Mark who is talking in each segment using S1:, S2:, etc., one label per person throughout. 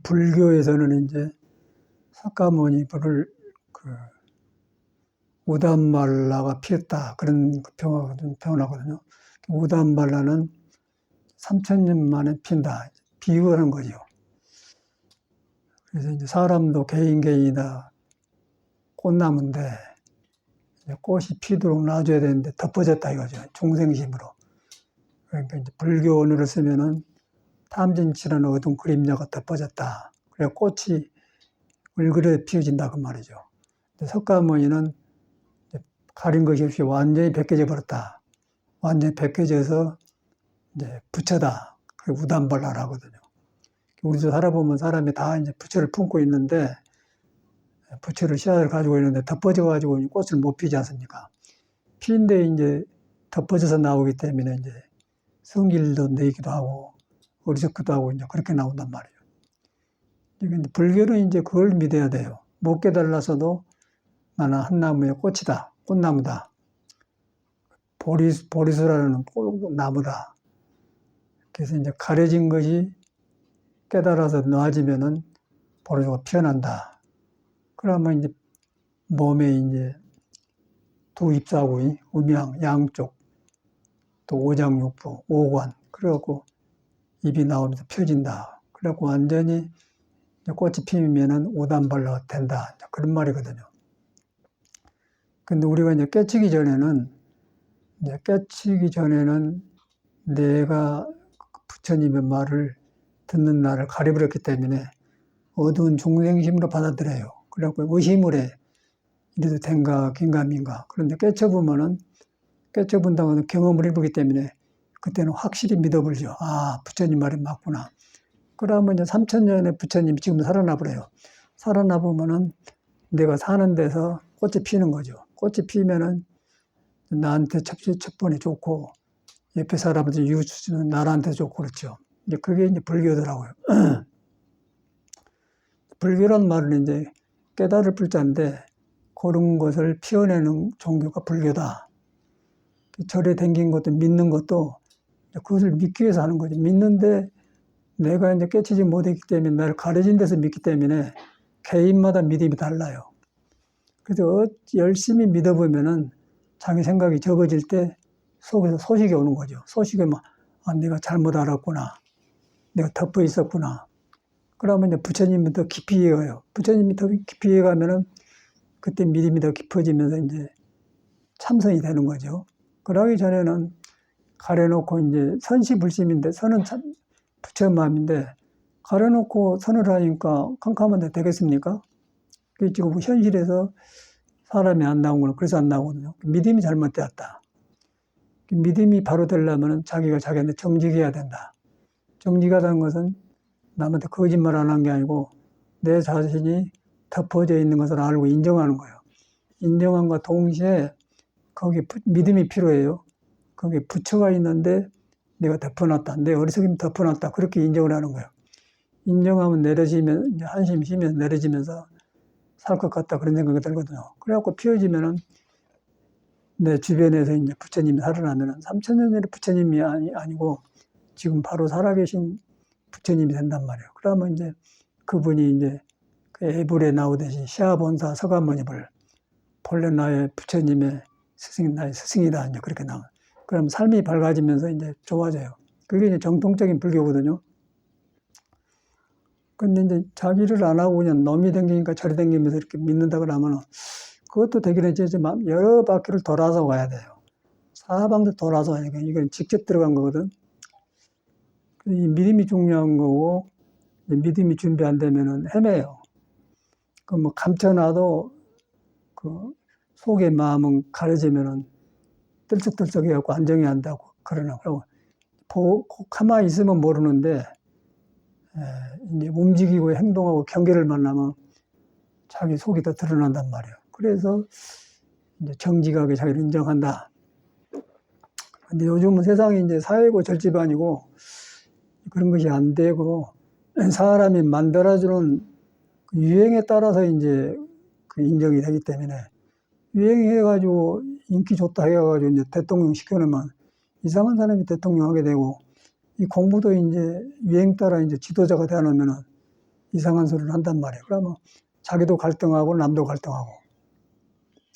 S1: 불교에서는 이제 석가모니 불을 그 우담발라가 피었다 그런 표현하거든요. 우담발라는 3000년 만에 핀다 비유하는 거죠. 그래서 이제 사람도 개인이다 꽃나무인데 꽃이 피도록 놔줘야 되는데 덮어졌다 이거죠. 중생심으로. 그러니까 이제 불교언어를 쓰면은 탐진치라는 어두운 그림자가 덮어졌다. 그래 꽃이 울그레 피어진다 그 말이죠. 석가모니는 가린 것이 없이 완전히 벗겨져 버렸다. 완전히 벗겨져서 이제 부처다. 그 우담발라라 하거든요. 우리도 살아보면 사람이 다 이제 부처를 품고 있는데 부처를 씨앗을 가지고 있는데 덮어져 가지고 꽃을 못 피지 않습니까? 피인데 이제 덮어져서 나오기 때문에 이제 성질도 내기도 하고 어리석기도 하고 이제 그렇게 나온단 말이에요. 근데 불교는 이제 그걸 믿어야 돼요. 못 깨달아서도 나는 한 나무의 꽃이다. 꽃나무다. 보리수라는 나무다. 그래서 이제 가려진 것이 깨달아서 놓아지면은 보리수가 피어난다. 그러면 이제 몸에 이제 두 잎사구이, 음양, 양쪽, 또 오장육부, 오관, 그래갖고 입이 나오면서 펴진다. 그래갖고 완전히 꽃이 피면은 우담발라가 된다. 그런 말이거든요. 근데 우리가 이제 깨치기 전에는 내가 부처님의 말을 듣는 나를 가려버렸기 때문에 어두운 중생심으로 받아들여요. 그래갖고 의심을 해. 이래도 된가, 긴가민가. 그런데 깨쳐본다고 하면 경험을 해보기 때문에 그때는 확실히 믿어버리죠. 아, 부처님 말이 맞구나. 그러면 이제 3000년의 부처님이 지금 살아나버려요. 살아나보면은 내가 사는 데서 꽃이 피는 거죠. 꽃이 피면은 나한테 첫 번에 좋고, 옆에 사람한테 이웃주는 나한테 좋고 그렇죠. 이제 그게 이제 불교더라고요. 불교란 말은 이제 깨달을 불자인데, 그런 것을 피워내는 종교가 불교다. 절에 댕긴 것도 믿는 것도 그것을 믿기 위해서 하는 거죠. 믿는데 내가 이제 깨치지 못했기 때문에 나를 가려진 데서 믿기 때문에 개인마다 믿음이 달라요. 그래서 열심히 믿어보면은 자기 생각이 적어질 때 속에서 소식이 오는 거죠. 소식이 막, 아, 내가 잘못 알았구나. 내가 덮어 있었구나. 그러면 이제 부처님이 더 깊이 이해가요. 부처님이 더 깊이 이해가면은 그때 믿음이 더 깊어지면서 이제 참선이 되는 거죠. 그러기 전에는 가려놓고 이제 선시불심인데 선은 참 부처 마음인데 가려놓고 선을 하니까 캄캄한데 되겠습니까? 그게 지금 현실에서 사람이 안 나오거나 그래서 안 나오거든요. 믿음이 잘못되었다. 믿음이 바로 되려면 자기가 자기한테 정직해야 된다. 정직하다는 것은 남한테 거짓말 안 한 게 아니고 내 자신이 덮어져 있는 것을 알고 인정하는 거예요. 인정함과 동시에 거기에 믿음이 필요해요. 거기에 부처가 있는데 내가 덮어놨다. 내 어리석임 덮어놨다. 그렇게 인정을 하는 거예요. 인정하면 내려지면, 한심 쉬면서 내려지면서 살 것 같다. 그런 생각이 들거든요. 그래갖고 피어지면은 내 주변에서 이제 부처님이 살아나면은 3000년 전에 부처님이 아니고 지금 바로 살아계신 부처님이 된단 말이에요. 그러면 이제 그분이 이제 그 에불에 나오듯이 시아본사 서가모니불 본래 나의 부처님의 스승, 나의 스승이다. 이제 그렇게 나와요. 그럼 삶이 밝아지면서 이제 좋아져요. 그게 이제 정통적인 불교거든요. 근데 이제 자기를 안 하고 그냥 놈이 댕기니까 저리 댕기면서 이렇게 믿는다 그러면 그것도 되기는 되지만 여러 바퀴를 돌아서 가야 돼요. 사방도 돌아서 가니까 이건 직접 들어간 거거든. 이 믿음이 중요한 거고 믿음이 준비 안 되면은 헤매요. 그 뭐 감춰놔도 그 속의 마음은 가려지면은 떨쩍떨쩍 해갖고 안정이 안 되고 그러나 그러고 가만히 있으면 모르는데 이제 움직이고 행동하고 경계를 만나면 자기 속이 더 드러난단 말이에요. 그래서 이제 정직하게 자기를 인정한다. 근데 요즘은 세상이 이제 사회고 절집안이고 그런 것이 안 되고 사람이 만들어주는 그 유행에 따라서 이제 그 인정이 되기 때문에 유행해가지고 인기 좋다 해가지고 이제 대통령 시켜놓으면 이상한 사람이 대통령 하게 되고 이 공부도 이제 유행 따라 이제 지도자가 되어놓으면은 이상한 소리를 한단 말이에요. 그러면 자기도 갈등하고 남도 갈등하고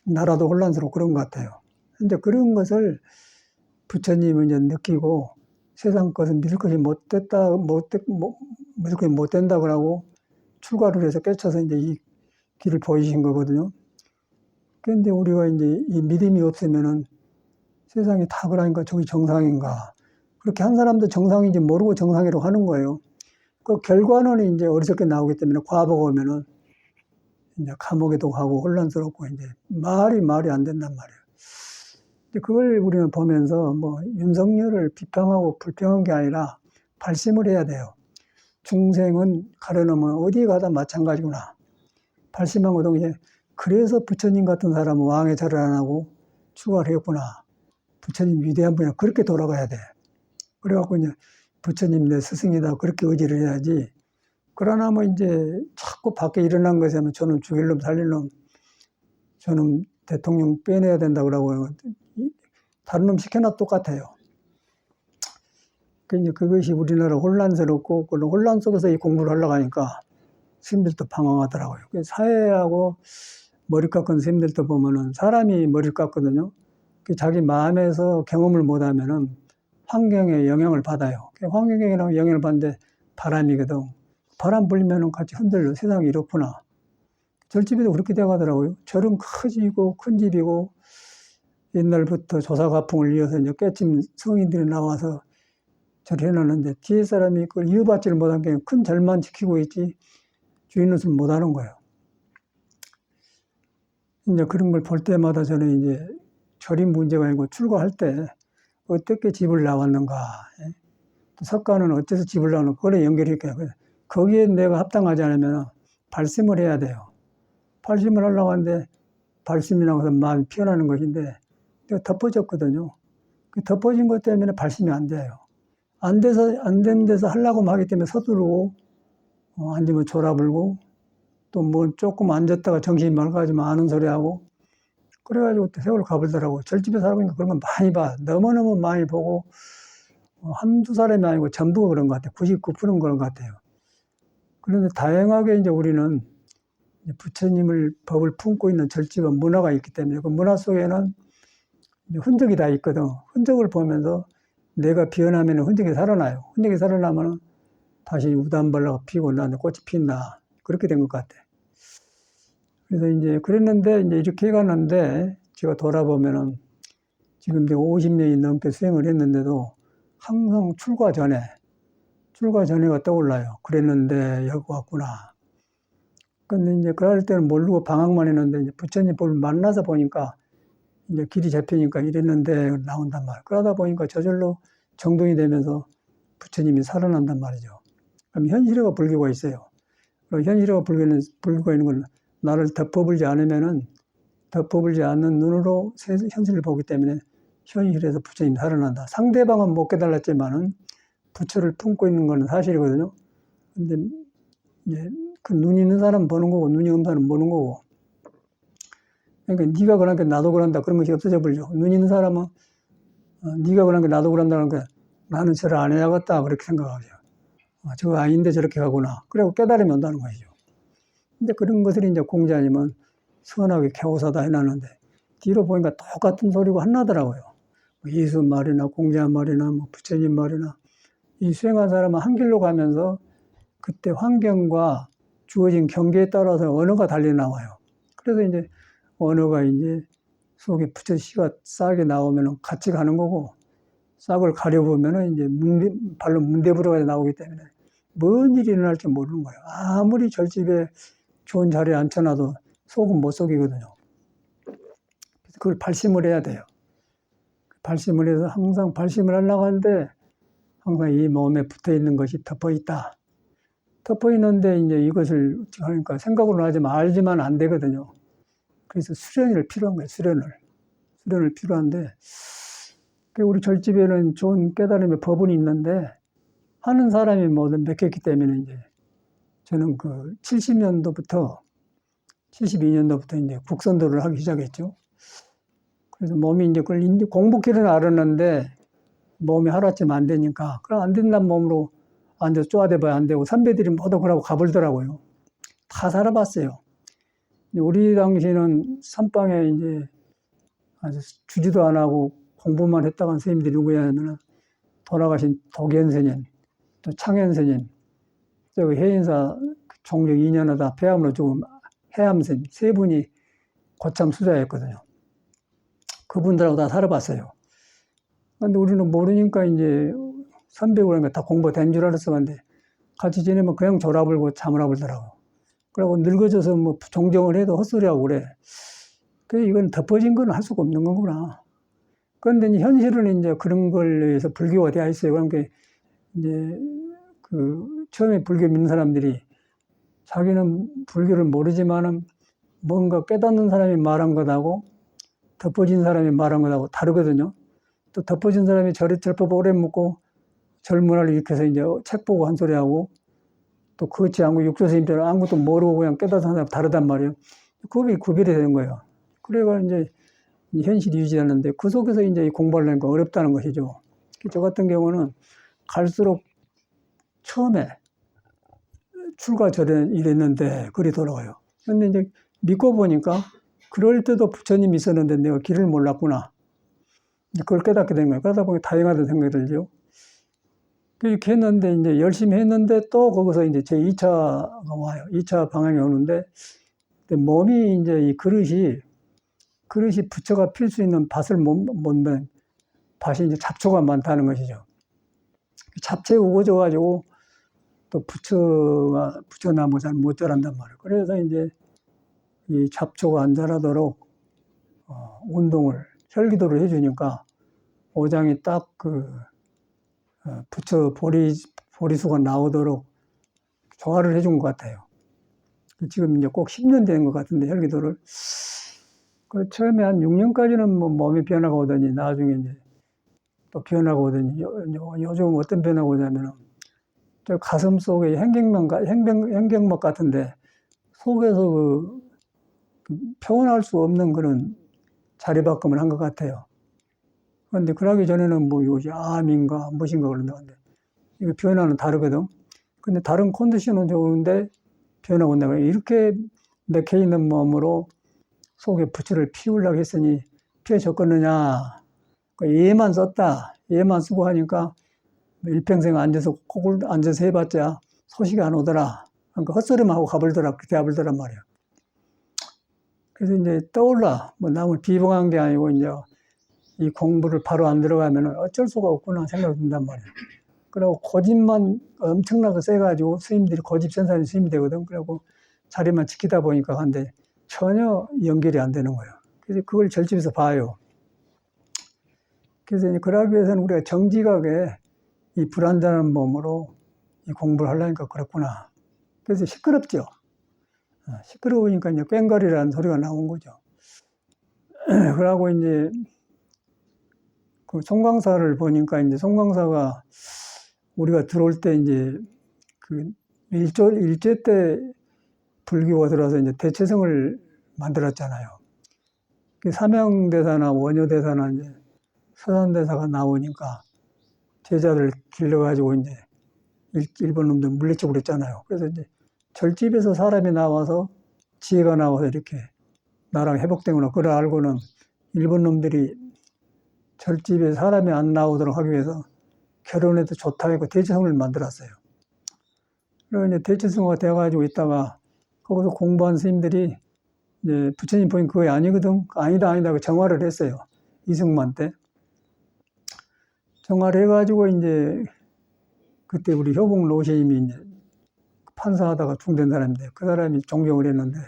S1: 나라도 혼란스럽고 그런 것 같아요. 근데 그런 것을 부처님은 이제 느끼고 세상 것은 믿을 것이 믿을 것이 못 된다고 하고 출가를 해서 깨쳐서 이제 이 길을 보이신 거거든요. 그런데 우리가 이제 이 믿음이 없으면은 세상이 다 그러니까 저기 정상인가. 그렇게 한 사람도 정상인지 모르고 정상이라고 하는 거예요. 그 결과는 이제 어리석게 나오기 때문에 과보가 오면은 이제 감옥에도 가고 혼란스럽고 이제 말이 안 된단 말이에요. 그걸 우리는 보면서 뭐 윤석열을 비평하고 불평한 게 아니라 발심을 해야 돼요. 중생은 가려놓으면 어디 가다 마찬가지구나. 발심하고 동시에 그래서 부처님 같은 사람은 왕의 자리를 안 하고 출가를 했구나. 부처님 위대한 분이라 그렇게 돌아가야 돼. 그래갖고 이제 부처님 내 스승이다 그렇게 의지를 해야지. 그러나 뭐 이제 자꾸 밖에 일어난 것에 하면 저는 죽일 놈 살릴 놈 저는 대통령 빼내야 된다 그러고 다른 놈 시켜놔 똑같아요. 그것이 우리나라 혼란스럽고 그런 혼란 속에서 이 공부를 하려고 하니까 스님들도 방황하더라고요. 사회하고 머리 깎은 스님들도 보면은 사람이 머리를 깎거든요. 자기 마음에서 경험을 못하면은 환경에 영향을 받아요. 환경에 영향을 받는데 바람이거든. 바람 불면은 같이 흔들려. 세상이 이렇구나. 절집에도 그렇게 돼가더라고요. 절은 커지고 큰 집이고 옛날부터 조사가풍을 이어서 이제 깨침 성인들이 나와서 절을 해놨는데 뒤에 사람이 그걸 이어받지를 못한 게 큰 절만 지키고 있지 주인노릇을 못하는 거예요. 이제 그런 걸 볼 때마다 저는 이제 절이 문제가 아니고 출가할 때 어떻게 집을 나왔는가, 석가는 어째서 집을 나왔는가, 그거에 연결할게요. 거기에 내가 합당하지 않으면 발심을 해야 돼요. 발심을 하려고 하는데 발심이라고 해서 마음이 피어나는 것인데 내가 덮어졌거든요. 그 덮어진 것 때문에 발심이 안 돼요. 안 된 데서 하려고 하기 때문에 서두르고, 앉으면 졸아불고, 또 뭐 조금 앉았다가 정신이 맑아지면 아는 소리 하고, 그래가지고 세월 가버리더라고. 절집에 살아보니까 그런 건 많이 봐. 너무너무 많이 보고, 한두 사람이 아니고 전부가 그런 것 같아요. 99%는 그런 것 같아요. 그런데 다행하게 이제 우리는 부처님을 법을 품고 있는 절집은 문화가 있기 때문에 그 문화 속에는 흔적이 다 있거든. 흔적을 보면서 내가 비어나면 흔적이 살아나요. 흔적이 살아나면 다시 우단발라가 피고 나는 꽃이 핀다. 그렇게 된 것 같아. 그래서 이제 그랬는데 이제 이렇게 해갔는데 제가 돌아보면은 지금 이제 50년이 넘게 수행을 했는데도 항상 출가 전에가 떠올라요. 그랬는데 여기 왔구나. 근데 이제 그럴 때는 모르고 방황만 했는데 이제 부처님 법을 만나서 보니까 이제 길이 잡히니까 이랬는데 나온단 말이에요. 그러다 보니까 저절로 정동이 되면서 부처님이 살아난단 말이죠. 그럼 현실화가 불교가 있어요. 그럼 현실화가 불교가 있는 건 나를 덮어불지 않으면은 덮어불지 않는 눈으로 현실을 보기 때문에 현실에서 부처님이 살아난다. 상대방은 못 깨달았지만은 부처를 품고 있는 건 사실이거든요. 근데 이제 그 눈 있는 사람은 보는 거고 눈이 없는 사람은 보는 거고. 그러니까 네가 그러니까 나도 그런다 그런 것이 없어져 버리죠. 눈 있는 사람은 네가 그러니까 나도 그런다는 게 나는 저를 안 해야겠다 그렇게 생각하죠. 저거 아닌데 저렇게 가구나. 그리고 깨달음이 온다는 것이죠. 근데 그런 것을 이제 공자님은 선하게 개호사다 해놨는데 뒤로 보니까 똑같은 소리가 한나더라고요. 예수 말이나 공자 말이나 뭐 부처님 말이나 이 수행한 사람은 한 길로 가면서 그때 환경과 주어진 경계에 따라서 언어가 달리 나와요. 그래서 이제 언어가 이제 속에 부처 씨가 싹이 나오면 같이 가는 거고 싹을 가려보면 이제 발로 문대부러가 나오기 때문에 뭔 일이 일어날지 모르는 거예요. 아무리 절집에 좋은 자리에 앉혀놔도 속은 못 속이거든요. 그래서 그걸 발심을 해야 돼요. 발심을 해서 항상 발심을 하려고 하는데 항상 이 몸에 붙어 있는 것이 덮어 있다. 덮어 있는데 이제 이것을 하니까 생각으로 하지만 알지만 안 되거든요. 그래서 수련을 필요한 거예요. 수련을 필요한데 우리 절집에는 좋은 깨달음의 법은 있는데 하는 사람이 뭐든 맥혔기 때문에 이제 저는 그 72년도부터 이제 국선도를 하기 시작했죠. 그래서 몸이 이제 그걸 공부길은 알았는데 몸이 하루아침 안 되니까 그럼 안 된다는 몸으로 앉아서 쪼아대봐야 안 되고 선배들이 모두 그러고 가버리더라고요. 다 살아봤어요. 우리 당시에는 선방에 이제 아주 주지도 안 하고 공부만 했다간 선생님들이 누구냐면 돌아가신 독연 스님, 또 창현 스님, 저기 해인사 종종 2년 하다 폐암으로 죽은 해암 스님 세 분이 고참 수자였거든요. 그분들하고 다 살아봤어요. 근데 우리는 모르니까 이제 선배고 다 공부된 줄 알았어. 근데 같이 지내면 그냥 졸아불고 잠을아불더라고. 그리고 늙어져서 뭐 종정을 해도 헛소리하고 그래. 그래서 이건 덮어진 건 할 수가 없는 거구나. 그런데 현실은 이제 그런 걸 위해서 불교가 되어 있어요. 그러니까 이제 그 처음에 불교 믿는 사람들이 자기는 불교를 모르지만은 뭔가 깨닫는 사람이 말한 것하고 덮어진 사람이 말한 것하고 다르거든요. 또 덮어진 사람이 절법 오래 묵고 절문화를 일으켜서 이제 책 보고 한 소리 하고 또 그렇지 않고 육조스님처럼 아무것도 모르고 그냥 깨닫는 사람 다르단 말이에요. 그게 구별이 되는 거예요. 그래가 이제 현실이 유지하는데 그 속에서 이제 공부를 하니까 어렵다는 것이죠. 저 같은 경우는 갈수록 처음에 출가 전에 이랬는데 그리 돌아가요. 근데 이제 믿고 보니까 그럴 때도 부처님이 있었는데 내가 길을 몰랐구나. 그걸 깨닫게 된 거예요. 그러다 보니 다행하다는 생각이 들죠. 그렇게 했는데 이제 열심히 했는데 또 거기서 이제 제 2차가 와요. 2차 방향이 오는데 몸이 이제 이 그릇이 부처가 필 수 있는 밭을 못 면 밭이 이제 잡초가 많다는 것이죠. 잡초가 우거져가지고 또 부처나무 잘 못 자란단 말이에요. 그래서 이제 이 잡초가 안 자라도록 운동을 혈기도를 해주니까 오장이 딱 그 부처 보리수가 나오도록 조화를 해준 것 같아요. 지금 이제 꼭 10년 된 것 같은데 혈기도를. 그 처음에 한 6년까지는 뭐 몸이 변화가 오더니 나중에 이제 또 변화가 오더니 요즘 어떤 변화가 오냐면은 저 가슴 속에 행경막 같은데 속에서 그 표현할 수 없는 그런 자리바꿈을 한 것 같아요. 그런데 그러기 전에는 뭐 이것이 암인가 무엇인가 그런다는데 이거 변화는 다르거든. 근데 다른 컨디션은 좋은데 변화가 온다고 해요. 이렇게 맥혀 있는 몸으로 속에 부처를 피우려고 했으니 피워졌겠느냐. 얘만 썼다. 얘만 쓰고 하니까 일평생 앉아서 해봤자 소식이 안 오더라. 그러니까 헛소리만 하고 가버리더라. 그렇게 가버리더란 말이야. 그래서 이제 떠올라. 뭐 남을 비방한 게 아니고 이제 이 공부를 바로 안 들어가면 어쩔 수가 없구나 생각이 든단 말이야. 그리고 고집만 엄청나게 세가지고 스님들이 고집 센 사람이 스님이 되거든. 그리고 자리만 지키다 보니까 근데 전혀 연결이 안 되는 거예요. 그래서 그걸 절집에서 봐요. 그래서 이제 그러기 위해서는 우리가 정직하게 이 불안전한 몸으로 이 공부를 하려니까 그렇구나. 그래서 시끄럽죠. 시끄러우니까 이제 꽹과리라는 소리가 나온 거죠. 그러고 이제 그 송광사를 보니까 이제 송광사가 우리가 들어올 때 이제 그 일제 때 불교가 들어와서 이제 대체성을 만들었잖아요. 그 사명대사나 원효대사나 이제 서산대사가 나오니까 제자들 길러가지고 이제 일본 놈들 물리치고 그랬잖아요. 그래서 이제 절집에서 사람이 나와서 지혜가 나와서 이렇게 나랑 회복되거나 그걸 알고는 일본 놈들이 절집에 사람이 안 나오도록 하기 위해서 결혼해도 좋다 하고 대체성을 만들었어요. 그리고 이제 대체성화가 되어가지고 있다가 거기서 공부한 스님들이 이제 부처님 보니 그거 아니거든. 아니다 하고 정화를 했어요. 이승만 때. 정화를 해가지고 이제 그때 우리 효봉 노시님이 이제 판사하다가 중된 사람인데 그 사람이 존경을 했는데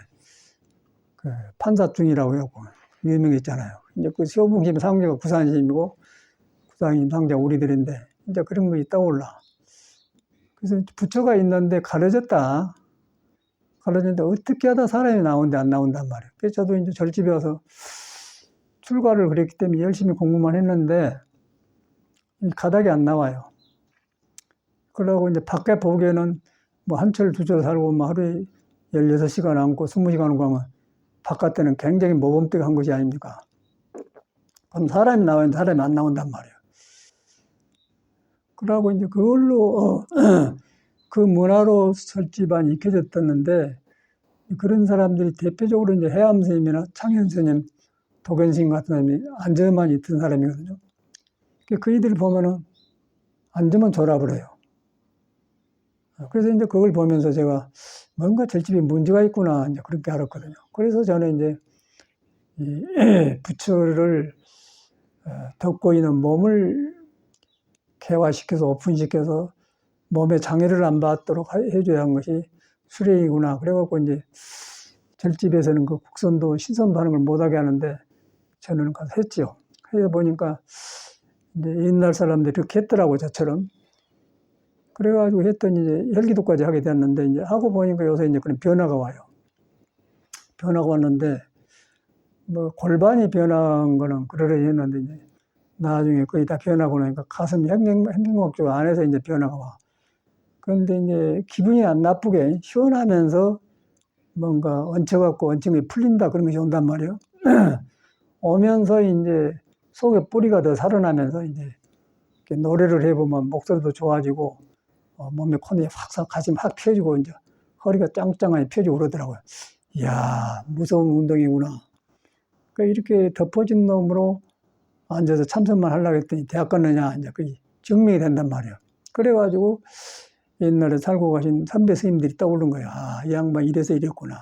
S1: 그 판사중이라고 하고 유명했잖아요. 이제 그 효봉심 상제가 구산심이고 구산심 상제가 우리들인데 이제 그런 거 있다고 올라. 그래서 부처가 있는데 가려졌다. 가려졌는데 어떻게 하다 사람이 나오는데 안 나온단 말이에요. 그래서 저도 이제 절집에 와서 출가를 그랬기 때문에 열심히 공부만 했는데 가닥이 안 나와요. 그러고 이제 밖에 보기에는 뭐 한 철, 두 철 살고 뭐 하루에 16시간 앉고 20시간 앉고 하면 바깥에는 굉장히 모범되게 것이 아닙니까? 그럼 사람이 나오는데 사람이 안 나온단 말이에요. 그러고 이제 그걸로, 그 문화로 설집안이 익혀졌었는데, 그런 사람들이 대표적으로 이제 해암 스님이나 창현 스님, 도견 스님 같은 사람이 앉아만 있던 사람이거든요. 그 이들 보면은 앉으면 졸업을 해요. 그래서 이제 그걸 보면서 제가 뭔가 절집에 문제가 있구나, 이제 그렇게 알았거든요. 그래서 저는 이제 이 부처를 덮고 있는 몸을 개화시켜서 오픈시켜서 몸에 장애를 안 받도록 해줘야 하는 것이 수레이구나. 그래갖고 이제 절집에서는 그 국선도 신선도 하는 걸 못하게 하는데 저는 가서 했죠. 해서 보니까 이제 옛날 사람들이 이렇게 했더라고, 저처럼. 그래가지고 했더니 이제 혈기도까지 하게 됐는데 이제 하고 보니까 요새 이제 그런 변화가 와요. 변화가 왔는데 뭐 골반이 변한 거는 그러려니 했는데 이제 나중에 거의 다 변하고 나니까 가슴 행경막 쪽 안에서 이제 변화가 와. 그런데 이제 기분이 안 나쁘게 시원하면서 뭔가 얹혀갖고 얹힌 게 풀린다 그런 것이 온단 말이에요. 오면서 이제 속에 뿌리가 더 살아나면서 이제 노래를 해보면 목소리도 좋아지고 몸에 코너에 확 가슴 확 펴지고 이제 허리가 짱짱하게 펴지고 그러더라고요. 이야, 무서운 운동이구나. 그러니까 이렇게 덮어진 놈으로 앉아서 참선만 하려고 했더니 대학 갔느냐, 이제 그게 증명이 된단 말이에요. 그래가지고 옛날에 살고 가신 선배 스님들이 떠오른 거예요. 아, 이 양반 이래서 이랬구나.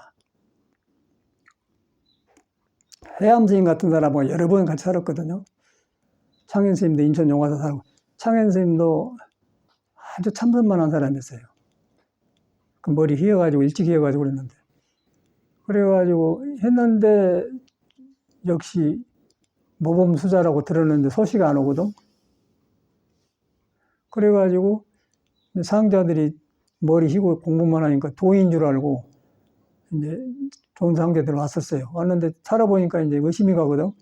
S1: 해암 스님 같은 사람하고 여러 번 같이 살았거든요. 창현 스님도 인천 용화사 살고, 창현 스님도 아주 참선만 한 사람이었어요. 그 머리 휘어가지고 일찍 휘어가지고 그랬는데. 그래가지고 했는데 역시 모범수자라고 들었는데 소식 안 오거든. 그래가지고 상자들이 머리 휘고 공부만 하니까 도인 줄 알고 이제 좋은 상자들 왔었어요. 왔는데 살아보니까 이제 의심이 가거든.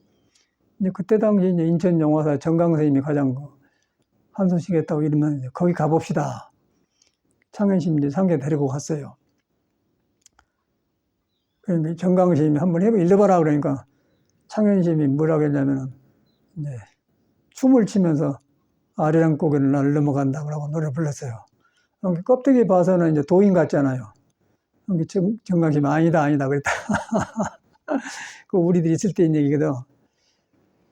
S1: 이제 그때 당시 이제 인천 용화사 정강 스님이 가장 한소식 했다고 이러면 이제 거기 가봅시다. 창현 스님 이제 상자 데리고 갔어요. 그러니까 정강 스님이 한번 읽어봐라 그러니까 창현 스님이 뭐라고 했냐면은 이제 춤을 추면서 아리랑 고개를 날 넘어간다고 하고 노래 불렀어요. 껍데기 봐서는 이제 도인 같잖아요. 정강 스님이 아니다 그랬다. 그 우리들이 있을 때 있는 얘기거든.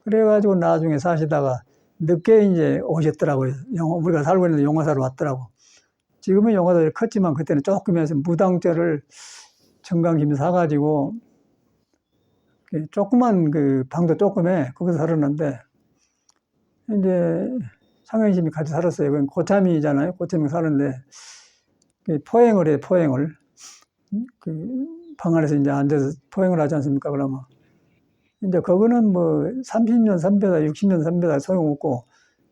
S1: 그래가지고 나중에 사시다가 늦게 이제 오셨더라고요. 우리가 살고 있는 용화사로 왔더라고. 지금은 용화사를 컸지만 그때는 조금 해서 무당죄를 정강심이 사가지고 조그만 그 방도 조그매 거기서 살았는데 이제 상현심이 같이 살았어요. 그건 고참이잖아요. 고참이 사는데 포행을 해, 포행을. 그 방 안에서 이제 앉아서 포행을 하지 않습니까? 그러면 이제 그거는 뭐 30년 선배다, 60년 선배다 소용없고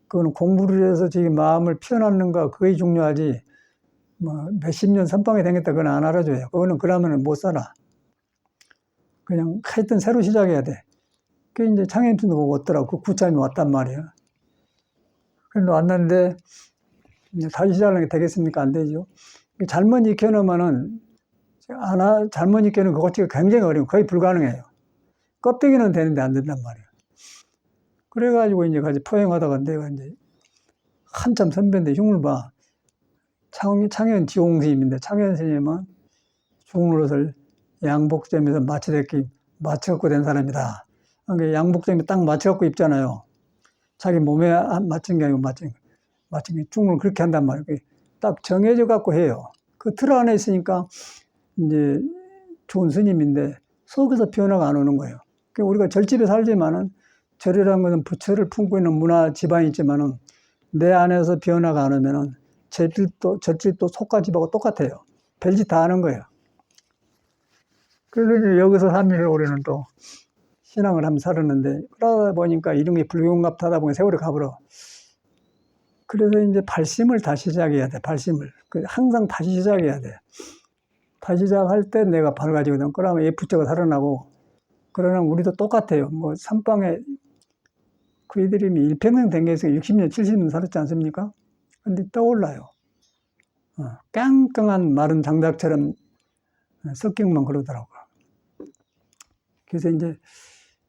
S1: 그거는 공부를 해서 지금 마음을 피워놨는가 그게 중요하지. 뭐 몇십 년 선방에 다녔다 그건 안 알아줘요. 그거는 그러면은 못 살아. 그냥 하여튼 새로 시작해야 돼. 그 이제 창현팀도 보고 왔더라고. 그 구참이 왔단 말이에요. 그래서 왔는데 이제 다시 시작하는 게 되겠습니까? 안 되죠. 잘못 익혀놓으면은 잘못 익혀놓은 그것이 굉장히 어려워. 거의 불가능해요. 껍데기는 되는데 안 된단 말이에요. 그래가지고 이제 같이 포행하다가 내가 이제 한참 선배인데 흉을 봐. 창현 지홍 스님인데 창현 스님은 죽은 옷을 양복점에서 맞춰갖고 된 사람이다. 그러니까 양복점에 딱 맞춰갖고 입잖아요. 자기 몸에 맞춘 게 아니고 맞춘 게 죽은 그렇게 한단 말이에요. 딱 정해져 갖고 해요. 그 틀 안에 있으니까 이제 좋은 스님인데 속에서 변화가 안 오는 거예요. 그러니까 우리가 절집에 살지만은 절이라는 것은 부처를 품고 있는 문화 지방이 있지만은 내 안에서 변화가 안 오면은 절집도 속가집하고 똑같아요. 별짓 다 하는 거예요. 그래서 이제 여기서 3일 올해는 또 신앙을 한번 살았는데 그러다 보니까 이런 게 불경갑 하다 보니 세월이 가버려. 그래서 이제 발심을 다시 시작해야 돼. 발심을. 항상 다시 시작해야 돼. 다시 시작할 때 내가 밝아지거든. 그러면 F자가 살아나고 그러나 우리도 똑같아요. 뭐 삼방에 그이들이 일평생 된 게 있으니까 60년, 70년 살았지 않습니까? 근데 떠올라요. 깡깡한 마른 장작처럼 성격만 그러더라고요. 그래서 이제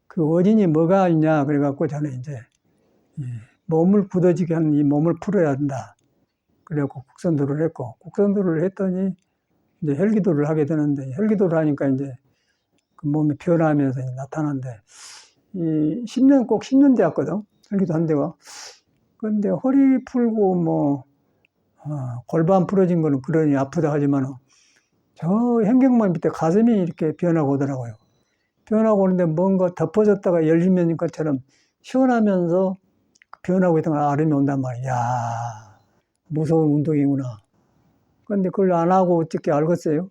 S1: 그 원인이 뭐가 있냐 그래갖고 저는 이제 몸을 굳어지게 하는 이 몸을 풀어야 한다. 그래갖고 국선도를 했고, 국선도를 했더니 이제 혈기도를 하게 되는데, 혈기도를 하니까 이제 그 몸이 변하면서 나타나는데, 이 10년, 꼭 10년 되었거든. 혈기도 한 데가. 근데 허리 풀고 골반 부러진 거는 그러니 아프다 하지만 저 현경만 밑에 가슴이 이렇게 변하고 오더라고요. 변하고 오는데 뭔가 덮어졌다가 열리면 것처럼 시원하면서 변하고 있다가 아름이 온단 말이야. 야, 무서운 운동이구나. 근데 그걸 안 하고 어떻게 알겠어요?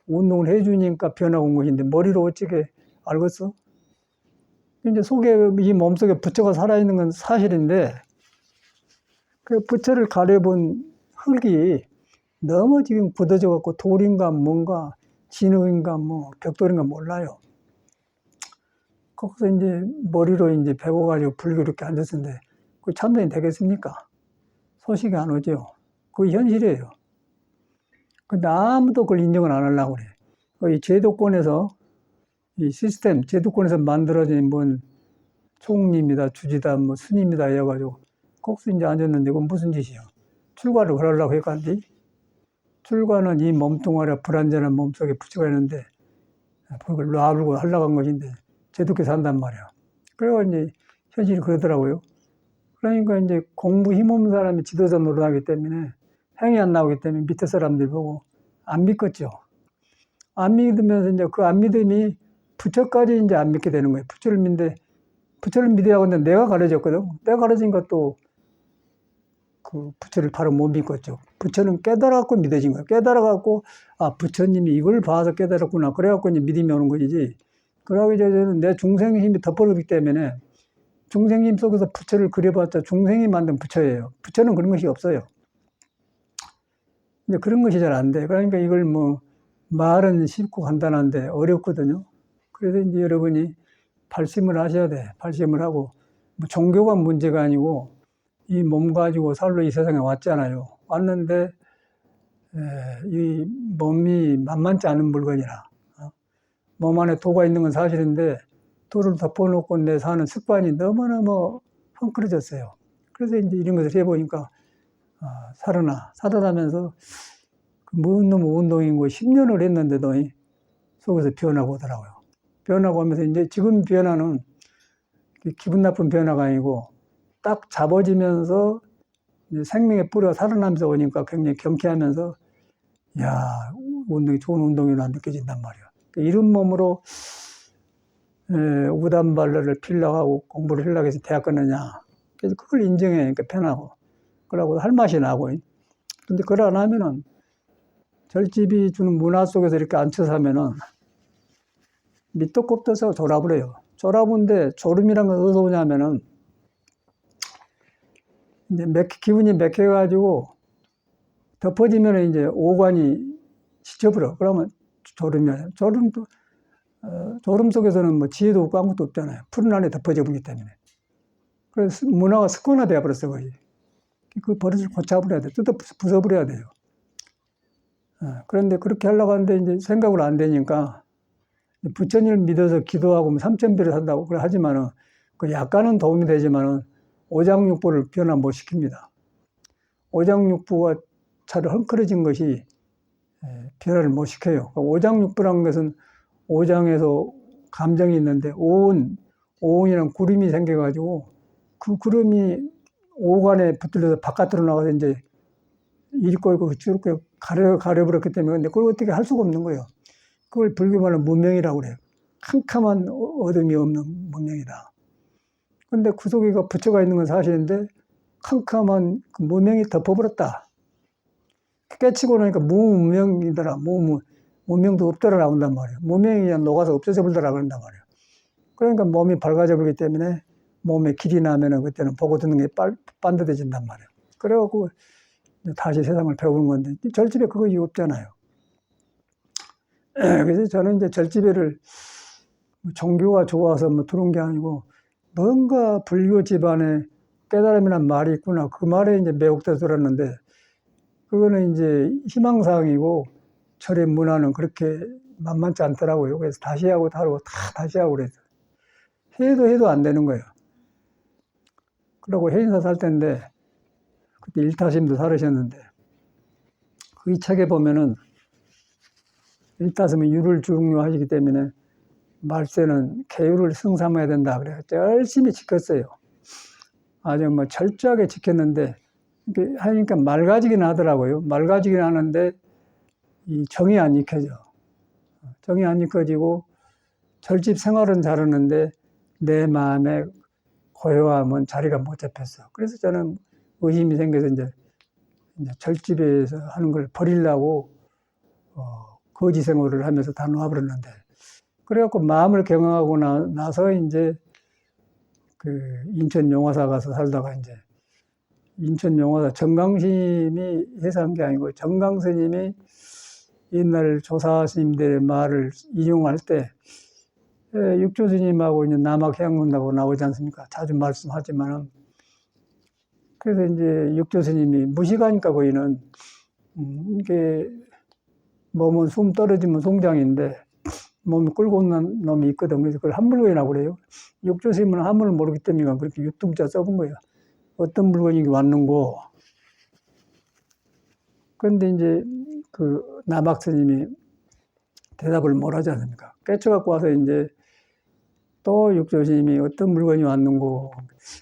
S1: 운동을 해주니까 변하고 온 것인데 머리로 어떻게 알겠어? 이제 속에, 이 몸속에 부처가 살아있는 건 사실인데 그 부처를 가려본 흙이 너무 지금 굳어져 갖고 돌인가 뭔가 진흙인가 뭐 벽돌인가 몰라요. 거기서 이제 머리로 이제 배워가지고 불교 이렇게 앉았는데 그 참선이 되겠습니까? 소식이 안 오죠. 그게 현실이에요. 근데 아무도 그걸 인정을 안 하려고 그래. 이 제도권에서 이 시스템, 제도권에서 만들어진 뭔 총리입니다, 주지다, 뭐 스님이다 해가지고 거기서 이제 앉았는데 그건 무슨 짓이야? 출가를 그러려고 해간디? 출가는 이 몸뚱아리 불완전한 몸속에 부처가 있는데 그걸 놔두고 하려고 한 것인데 제도께서 한단 말이야. 그래가 이제 현실이 그러더라고요. 그러니까 이제 공부 힘없는 사람이 지도자 노릇하기 때문에 행위 안 나오기 때문에 밑에 사람들 보고 안 믿겠죠. 안 믿으면서 이제 그 안 믿음이 부처까지 이제 안 믿게 되는 거예요. 부처를 믿는데 부처를 믿어야 하는데 내가 가르쳤거든. 내가 가르치니까 또 그 부처를 바로 못 믿겠죠. 부처는 깨달아갖고 믿어진 거예요. 깨달아갖고 아 부처님이 이걸 봐서 깨달았구나. 그래갖고 이제 믿음이 오는 거지. 그러기 전에는 내 중생의 힘이 덮어버리기 때문에 중생님 속에서 부처를 그려봤자 중생이 만든 부처예요. 부처는 그런 것이 없어요. 이제 그런 것이 잘 안 돼. 그러니까 이걸 뭐 말은 쉽고 간단한데 어렵거든요. 그래서 이제 여러분이 발심을 하셔야 돼. 발심을 하고 뭐 종교가 문제가 아니고 이 몸 가지고 살로 이 세상에 왔잖아요. 왔는데 이 몸이 만만치 않은 물건이라 몸 안에 도가 있는 건 사실인데 도를 덮어놓고 내 사는 습관이 너무너무 헝클어졌어요. 그래서 이제 이런 것을 해보니까 살아나면서 무슨 놈 운동이고 10년을 했는데도 속에서 변하고 오더라고요. 변하고 오면서 이제 지금 변화는 기분 나쁜 변화가 아니고 딱 잡아지면서 이제 생명의 뿌리가 살아나면서 오니까 굉장히 경쾌하면서 야 운동이 좋은 운동이라 느껴진단 말이야. 이런 몸으로 우담발레를 피려고 하고 공부를 하려고 해서 대학 갔느냐. 그래서 그걸 인정해. 그러니까 편하고. 그러고 할 맛이 나고. 근데 그걸 안 하면은 절집이 주는 문화 속에서 이렇게 앉혀서 하면은 밑도 곱도 없어 졸아버려요. 졸아본데 졸음이란 건 어디서 오냐면은 이제 기분이 맥혀가지고 덮어지면 이제 오관이 지쳐버려. 그러면 졸음이야. 졸음 속에서는 뭐 지혜도 없고 아무것도 없잖아요. 푸른 안에 덮어져 버리기 때문에. 그래서 문화가 습관화되어 버렸어, 거의. 그 버릇을 고쳐버려야 돼. 뜯어 부숴버려야 돼요. 그런데 그렇게 하려고 하는데 이제 생각을 안 되니까 부처님을 믿어서 기도하고 뭐 삼천배를 한다고 그래 하지만은 그 약간은 도움이 되지만은 오장육부를 변화 못 시킵니다. 오장육부가 차를 헝클어진 것이 변화를 못 시켜요. 오장육부라는 것은 오장에서 감정이 있는데 오온이라는 구름이 생겨가지고 그 구름이 오관에 붙들려서 바깥으로 나가서 이제 이리고 있고 저리고 가려버렸기 때문에 근데 그걸 어떻게 할 수가 없는 거예요. 그걸 불교 말로 무명이라고 그래요. 캄캄한 어둠이 없는 무명이다. 근데 그 속에 부처가 있는 건 사실인데 캄캄한 그 무명이 덮어버렸다. 깨치고 나니까 무무명이더라. 무명도 없더라 나온단 말이에요. 무명이 그냥 녹아서 없어져 버리더라 그런단 말이에요. 그러니까 몸이 밝아져 버리기 때문에 몸에 길이 나면은 그때는 보고 듣는 게 반듯해진단 말이에요. 그래갖고 다시 세상을 배우는 건데 절집에 그거 없잖아요. 그래서 저는 이제 절집에를 종교가 좋아서 뭐 들어온 게 아니고 뭔가 불교 집안에 깨달음이란 말이 있구나. 그 말에 이제 매혹돼서 들었는데 그거는 이제 희망사항이고 절의 문화는 그렇게 만만치 않더라고요. 그래서 다시 하고 다시 하고 그래서 해도 안 되는 거예요. 그러고 해인사 살 때인데, 그때 일타스님도 살으셨는데, 이 책에 보면은, 일타스님은 유를 중요하시기 때문에, 말세는 계율을 승삼해야 된다. 그래서 열심히 지켰어요. 아주 뭐 철저하게 지켰는데, 하니까 맑아지긴 하더라고요. 맑아지긴 하는데, 이 정이 안 익혀져. 정이 안 익혀지고, 절집 생활은 잘하는데, 내 마음에 고요함은 자리가 못 잡혔어. 그래서 저는 의심이 생겨서 이제 절집에서 하는 걸 버리려고, 거지 생활을 하면서 다 놓아버렸는데, 그래갖고 마음을 경영하고 나서 이제 그 인천 용화사 가서 살다가 이제 인천 용화사 정강스님이 해서 한 게 아니고 정강스님이 옛날 조사 스님들의 말을 인용할 때 육조 스님하고 이제 남학 해양문다고 나오지 않습니까? 자주 말씀하지만은 그래서 이제 육조 스님이 무식하니까 거기는 이게 몸은 숨 떨어지면 송장인데 몸이 끌고 오는 놈이 있거든. 그래서 그걸 한물건이라고 그래요. 육조 스님은 한물을 모르기 때문에 그렇게 유뚱자 써본 거예요. 어떤 물건이 왔는고. 그런데 이제 그 남학 스님이 대답을 못 하지 않습니까? 깨쳐갖고 와서 이제 또 육조 스님이 어떤 물건이 왔는고.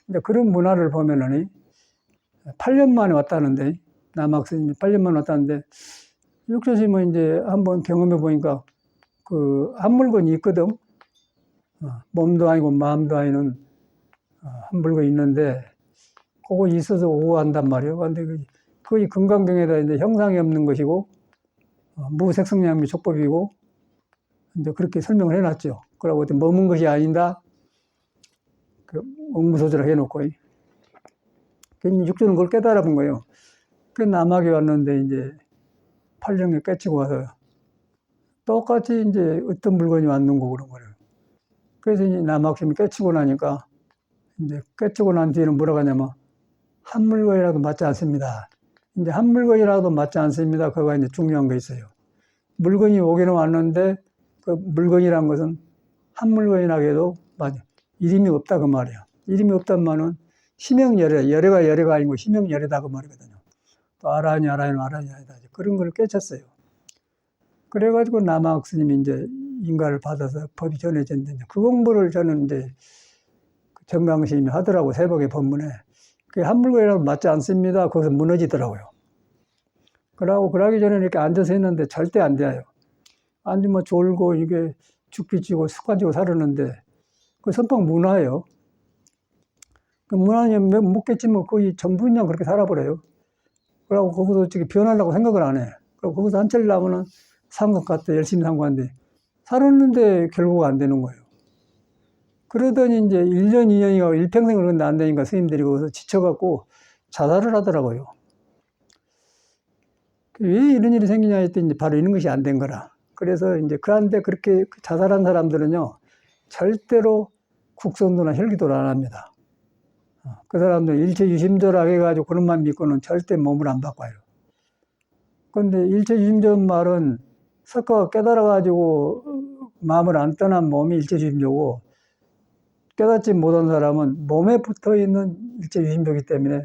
S1: 이제 그런 문화를 보면은 8년 만에 왔다는데, 남학 스님이 8년 만에 왔다는데, 육조 스님은 이제 한번 경험해 보니까 그 한 물건이 있거든. 몸도 아니고 마음도 아니는 한 물건이 있는데, 그거 있어서 오고 한단 말이에요. 근데 거의 금강경에다 이제 형상이 없는 것이고, 무색성량미 촉법이고, 이제 그렇게 설명을 해놨죠. 그러고 머문 것이 아니다. 그 옥무소절을 해놓고. 육조는 그걸 깨달아 본 거예요. 그 남학에 왔는데 이제 8년에 깨치고 와서 똑같이 이제 어떤 물건이 왔는고 그런 거예요. 그래서 이제 남학심이 깨치고 나니까 이제 깨치고 난 뒤에는 뭐라고 하냐면 한 물건이라도 맞지 않습니다. 이제 한 물건이라도 맞지 않습니다. 그거가 이제 중요한 거 있어요. 물건이 오기는 왔는데 그 물건이란 것은 한 물건이라 해도 맞아. 이름이 없다 그 말이야. 이름이 없단 말은 심형열애, 열애가 아니고 심형열애다 그 말이거든요. 또 아라니 아니다. 그런 걸 깨쳤어요. 그래가지고 남학 스님이 이제 인가를 받아서 법이 전해졌는데 그 공부를 저는 이제 정강스님이 하더라고 새벽에 법문에. 그게 한 물건이라도 맞지 않습니다. 거기서 무너지더라고요. 그러기 전에 이렇게 앉아서 했는데 절대 안 돼요. 앉으면 졸고 이게 죽비치고 습관적으로 살았는데 그 선방 문화예요. 그 문화는 묻겠지만 거의 전부 그냥 그렇게 살아버려요. 그러고 거기서 어떻게 변하려고 생각을 안 해. 그리고 거기서 한철 나면은 상관 갔다 열심히 상관인데 살았는데 결국 안 되는 거예요. 그러더니 이제 1년, 2년이가 일평생을 그런데 안 되니까 스님들이 거기서 지쳐갖고 자살을 하더라고요. 왜 이런 일이 생기냐 했더니 바로 이런 것이 안 된 거라. 그래서 이제 그런데 그렇게 자살한 사람들은요, 절대로 국선도나 혈기도를 안 합니다. 그 사람들은 일체유심조라고 해가지고 그런만 믿고는 절대 몸을 안 바꿔요. 그런데 일체유심조 말은 석가가 깨달아가지고 마음을 안 떠난 몸이 일체유심조고 깨닫지 못한 사람은 몸에 붙어있는 일체유심조이기 때문에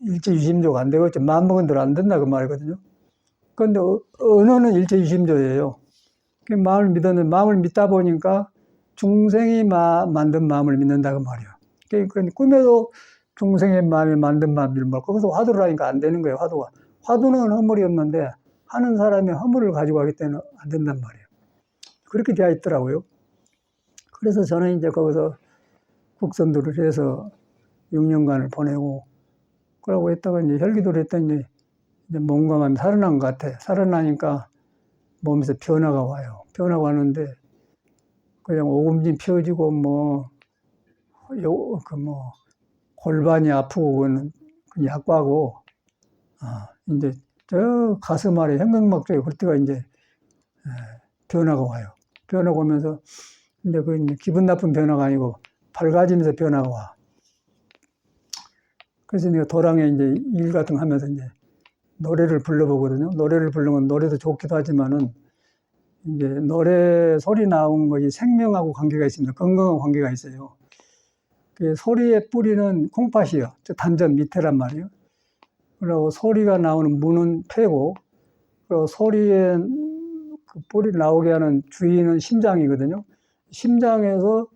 S1: 일체유심조가 안 되겠죠. 마음먹은 대로 안 된다 그 말이거든요. 그런데 언어는 일체유심조예요. 마음을 믿었는데 마음을 믿다 보니까 중생이 만든 마음을 믿는다 그 말이에요. 그러니까 꿈에도 중생의 마음이 만든 마음을 믿고 거기서 화두를 하니까 안 되는 거예요. 화두는 허물이 없는데 하는 사람이 허물을 가지고 하기 때문에 안 된단 말이에요. 그렇게 되어 있더라고요. 그래서 저는 이제 거기서 국선도를 해서 6년간을 보내고 그러고 있다가 이제 혈기도를 했더니 이제 몸과 마음이 살아난 것 같아. 살아나니까 몸에서 변화가 와요. 변화가 왔는데 그냥 오금진 펴지고 골반이 아프고 그는 약과고 이제 저 가슴 아래 현경막 쪽에 그럴 때가 이제 변화가 와요. 변화가 오면서 이제 그 기분 나쁜 변화가 아니고 밝아지면서 변화가 와. 그래서 내가 도랑에 이제 일 같은 거 하면서 이제 노래를 불러보거든요. 노래를 부르면 노래도 좋기도 하지만은 이제 노래 소리 나온 것이 생명하고 관계가 있습니다. 건강하고 관계가 있어요. 그 소리의 뿌리는 콩팥이요. 저 단전 밑에란 말이에요. 그리고 소리가 나오는 문은 폐고, 그리고 소리의 그 뿌리 나오게 하는 주위는 심장이거든요. 심장에서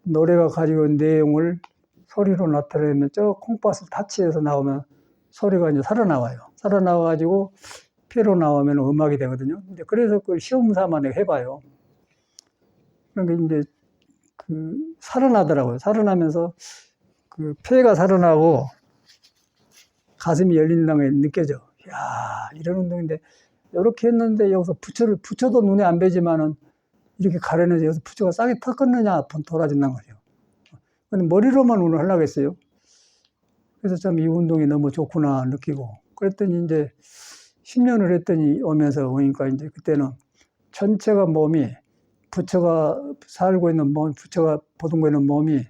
S1: 노래가 가지고 있는 내용을 소리로 나타내면 저 콩팥을 타치해서 나오면 소리가 이제 살아나와요. 살아나와가지고 폐로 나오면 음악이 되거든요. 이제 그래서 그걸 시험 삼아 내가 해봐요. 그러니까 이제 그 살아나더라고요. 살아나면서 그 폐가 살아나고 가슴이 열린다는 게 느껴져. 야, 이런 운동인데 이렇게 했는데 여기서 부처도 눈에 안 뵈지만은 이렇게 가려내서 여기서 부처가 싸게 턱끊느냐 돌아진다는 거죠. 근데 머리로만 운을 하려고 했어요. 그래서 참 이 운동이 너무 좋구나 느끼고 그랬더니 이제 10년을 했더니 오니까 이제 그때는 전체가 몸이 부처가 살고 있는 몸, 부처가 보듬고 있는 몸이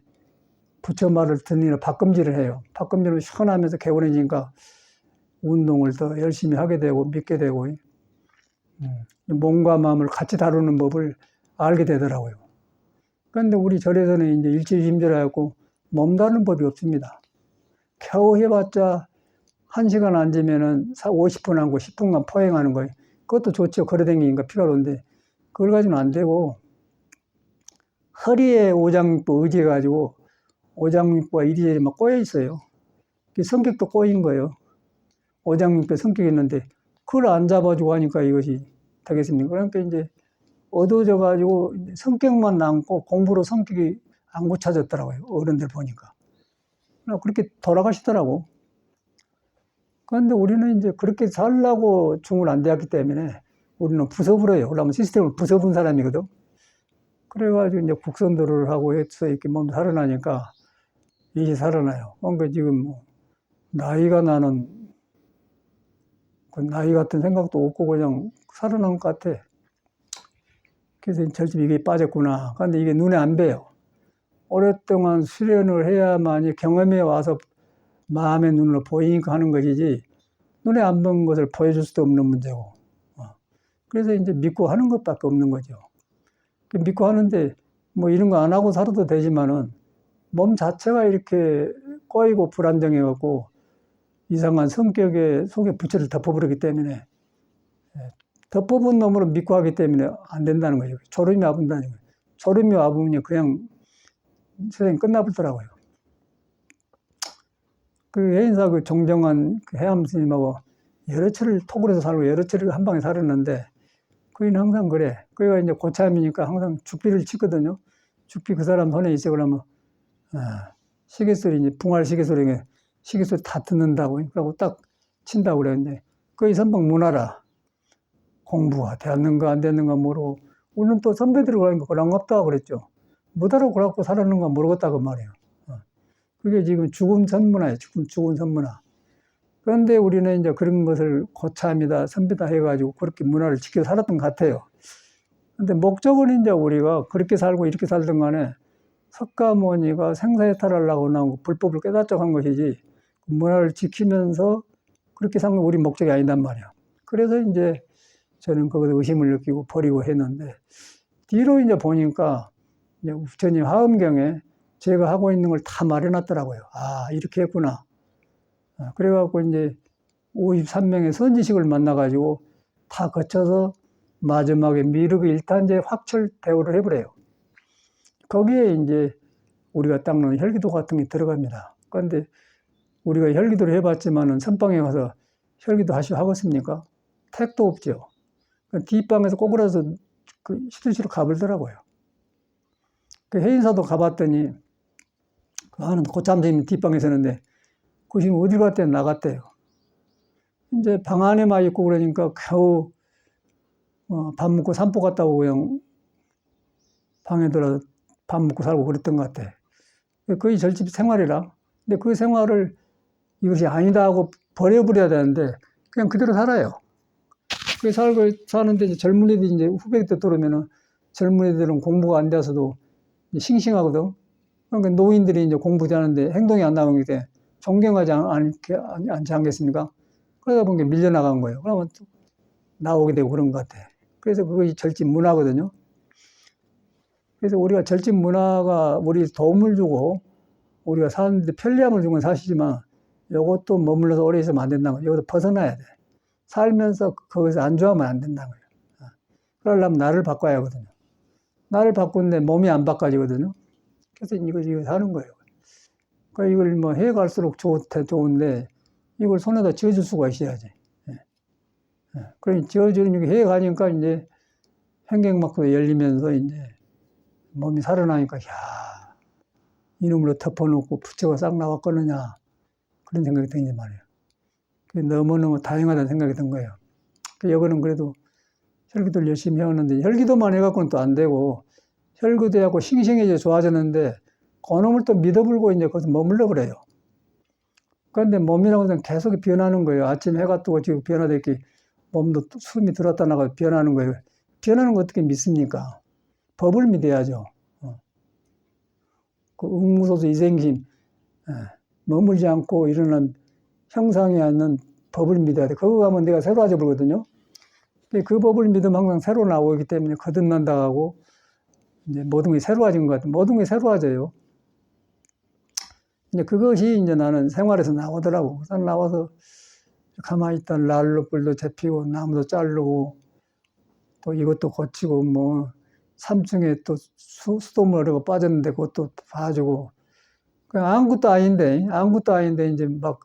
S1: 부처 말을 듣느라 밥금질을 해요. 밥금질을 시원하면서 개운해지니까 운동을 더 열심히 하게 되고 믿게 되고 몸과 마음을 같이 다루는 법을 알게 되더라고요. 그런데 우리 절에서는 이제 일지심절하고 몸 다루는 법이 없습니다. 겨우 해봤자 1시간 앉으면은 50분 하고 10분간 포행하는 거예요. 그것도 좋죠. 걸어다니니까 피로한데 그걸 가지고는 안 되고 허리에 오장육부 의지해가지고 오장육부가 이리저리 막 꼬여 있어요. 성격도 꼬인 거예요. 오장육부에 성격이 있는데 그걸 안 잡아주고 하니까 이것이 되겠습니까? 그러니까 이제 어두워져가지고 성격만 남고 공부로 성격이 안 굳혀졌더라고요. 어른들 보니까. 그렇게 돌아가시더라고. 그런데 우리는 이제 그렇게 살라고 중을 안 되었기 때문에 우리는 부숴버려요. 그러면 시스템을 부숴본 사람이거든. 그래가지고 이제 국선도를 하고 해서 이렇게 몸이 살아나니까 이게 살아나요. 그러니까 지금 뭐 나이가 나는 그 나이 같은 생각도 없고 그냥 살아난 것 같아. 그래서 절집 이게 빠졌구나. 그런데 이게 눈에 안 뵈요. 오랫동안 수련을 해야만이 경험에 와서 마음의 눈으로 보이니까 하는 것이지 눈에 안 본 것을 보여줄 수도 없는 문제고. 그래서 이제 믿고 하는 것밖에 없는 거죠. 믿고 하는데 뭐 이런 거 안 하고 살아도 되지만은 몸 자체가 이렇게 꼬이고 불안정해갖고 이상한 성격의 속에 부처를 덮어버리기 때문에 덮어본 놈으로 믿고 하기 때문에 안 된다는 거죠. 졸음이 와본다는 거예요. 졸음이 와보면 그냥 세상이 끝나버리더라고요. 그 해인사 그 정정한 그 해암 스님하고 여러 철을 토굴에서 살고 여러 철을 한 방에 살았는데 그이는 항상 그래. 그이가 이제 고참이니까 항상 죽비를 치거든요. 죽비 그 사람 손에 있어 그러면 시계소리 이제 붕할 시계소리 다 듣는다고 그러고 딱 친다고 그랬는데 그이 선방 문화라 공부가 되었는가 안 됐는가 모르고 우리는 또 선배들이 그러니까 그런 거 없다고 그랬죠. 못하라고 그러고 살았는가 모르겠다고 말이에요. 그게 지금 죽음 선문화예요. 죽음 선문화. 그런데 우리는 이제 그런 것을 고참이다, 선비다 해가지고 그렇게 문화를 지켜 살았던 것 같아요. 근데 목적은 이제 우리가 그렇게 살고 이렇게 살던 간에 석가모니가 생사해탈하려고 나온 불법을 깨닫자고 한 것이지 문화를 지키면서 그렇게 산 건 우리 목적이 아니단 말이야. 그래서 이제 저는 거기서 의심을 느끼고 버리고 했는데 뒤로 이제 보니까 이제 부처님 화엄경에 제가 하고 있는 걸 다 말해놨더라고요. 아, 이렇게 했구나. 그래갖고 이제 53명의 선지식을 만나가지고 다 거쳐서 마지막에 미륵의 일탄제 확철 대우를 해버려요. 거기에 이제 우리가 닦는 혈기도 같은 게 들어갑니다. 그런데 우리가 혈기도를 해봤지만은 선방에 가서 혈기도 하겠습니까? 택도 없죠. 뒷방에서 꼬꾸라서 그 시들시들 가버리더라고요. 그 해인사도 가봤더니 하는 고참 선생님 뒷방에 서는데 그 지금 어디 갔대요? 나갔대요. 이제 방 안에만 있고 그러니까 겨우 밥 먹고 산보 갔다고 그냥 방에 들어서 밥 먹고 살고 그랬던 것 같아. 거의 절집 생활이라. 근데 그 생활을 이것이 아니다 하고 버려버려야 되는데 그냥 그대로 살아요. 그 살고 사는데 이제 젊은이들이 이제 후배들 들어오면은 젊은이들은 공부가 안 돼서도 싱싱하거든. 그러니까 노인들이 이제 공부 잘하는데 행동이 안 나오게 돼. 존경하지 않지 않겠습니까? 그러다 보니까 밀려나간 거예요. 그러면 또 나오게 되고 그런 것 같아. 그래서 그것이 절집 문화거든요. 그래서 우리가 절집 문화가 우리 도움을 주고 우리가 사는데 편리함을 준 건 사실이지만 이것도 머물러서 오래 있으면 안 된다는 거예요. 여기서 벗어나야 돼. 살면서 거기서 안주하면 안 된다는 거예요. 그러려면 나를 바꿔야 하거든요. 나를 바꾸는데 몸이 안 바꿔지거든요. 그래서 이거 사는 거예요. 그러니까 이걸 뭐 해갈수록 좋은데 이걸 손에다 쥐어줄 수가 있어야지. 그러니 쥐어주는 게 해가니까 이제 횡격막도 열리면서 이제 몸이 살아나니까, 야, 이놈으로 덮어놓고 부처가 싹 나왔거느냐. 그런 생각이 드는 말이에요. 너무너무 다행하다는 생각이 든 거예요. 여거는 그래도 혈기도를 열심히 해왔는데, 혈기도만 해갖고는 또 안 되고, 혈기도 해갖고 싱싱해져 좋아졌는데, 그놈을 또 믿어불고 이제 거기서 머물러 그래요. 그런데 몸이라고 해서 계속 변하는 거예요. 아침 해가 뜨고 지금 변화됐기, 몸도 숨이 들었다 나가 변하는 거예요. 변하는 거 어떻게 믿습니까? 법을 믿어야죠. 그 응무소수 이생심, 머물지 않고 일어난 형상이 않는 법을 믿어야 돼. 그거 가면 내가 새로워져 버거든요. 그 법을 믿으면 항상 새로 나오기 때문에 거듭난다고 이제 모든 게 새로워진 것 같아요. 모든 게 새로워져요. 이제 그것이 이제 나는 생활에서 나오더라고. 우선 나와서 가만히 있다 난로 불도 잡히고 나무도 자르고 또 이것도 고치고 뭐 3층에 또 수돗물이 빠졌는데 그것도 봐주고 그냥 아무것도 아닌데 이제 막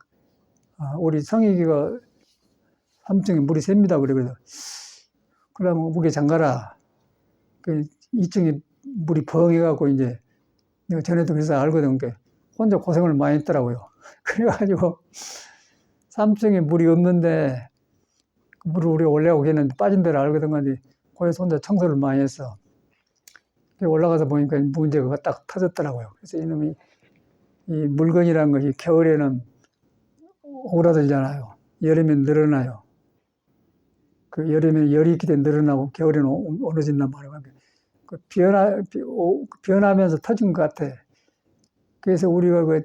S1: 우리 성익이가 3층에 물이 셉니다. 그래서 그러면 무게 잠가라. 그 2층에 물이 벙해갖고 이제 내가 전에도 그래서 알거든. 혼자 고생을 많이 했더라고요. 그래가지고 3층에 물이 없는데 물을 우리가 올라가고 했는데 빠진 데를 알거든. 근데 거기서 혼자 청소를 많이 했어. 올라가서 보니까 문제가 딱 터졌더라고요. 그래서 이놈이 이 물건이라는 것이 겨울에는 오그라들잖아요. 여름엔 늘어나요. 그 여름에 열이 있기 때문에 늘어나고 겨울에는 어느진단 말이에요. 그 변하면서 터진 것 같아. 그래서 우리가 그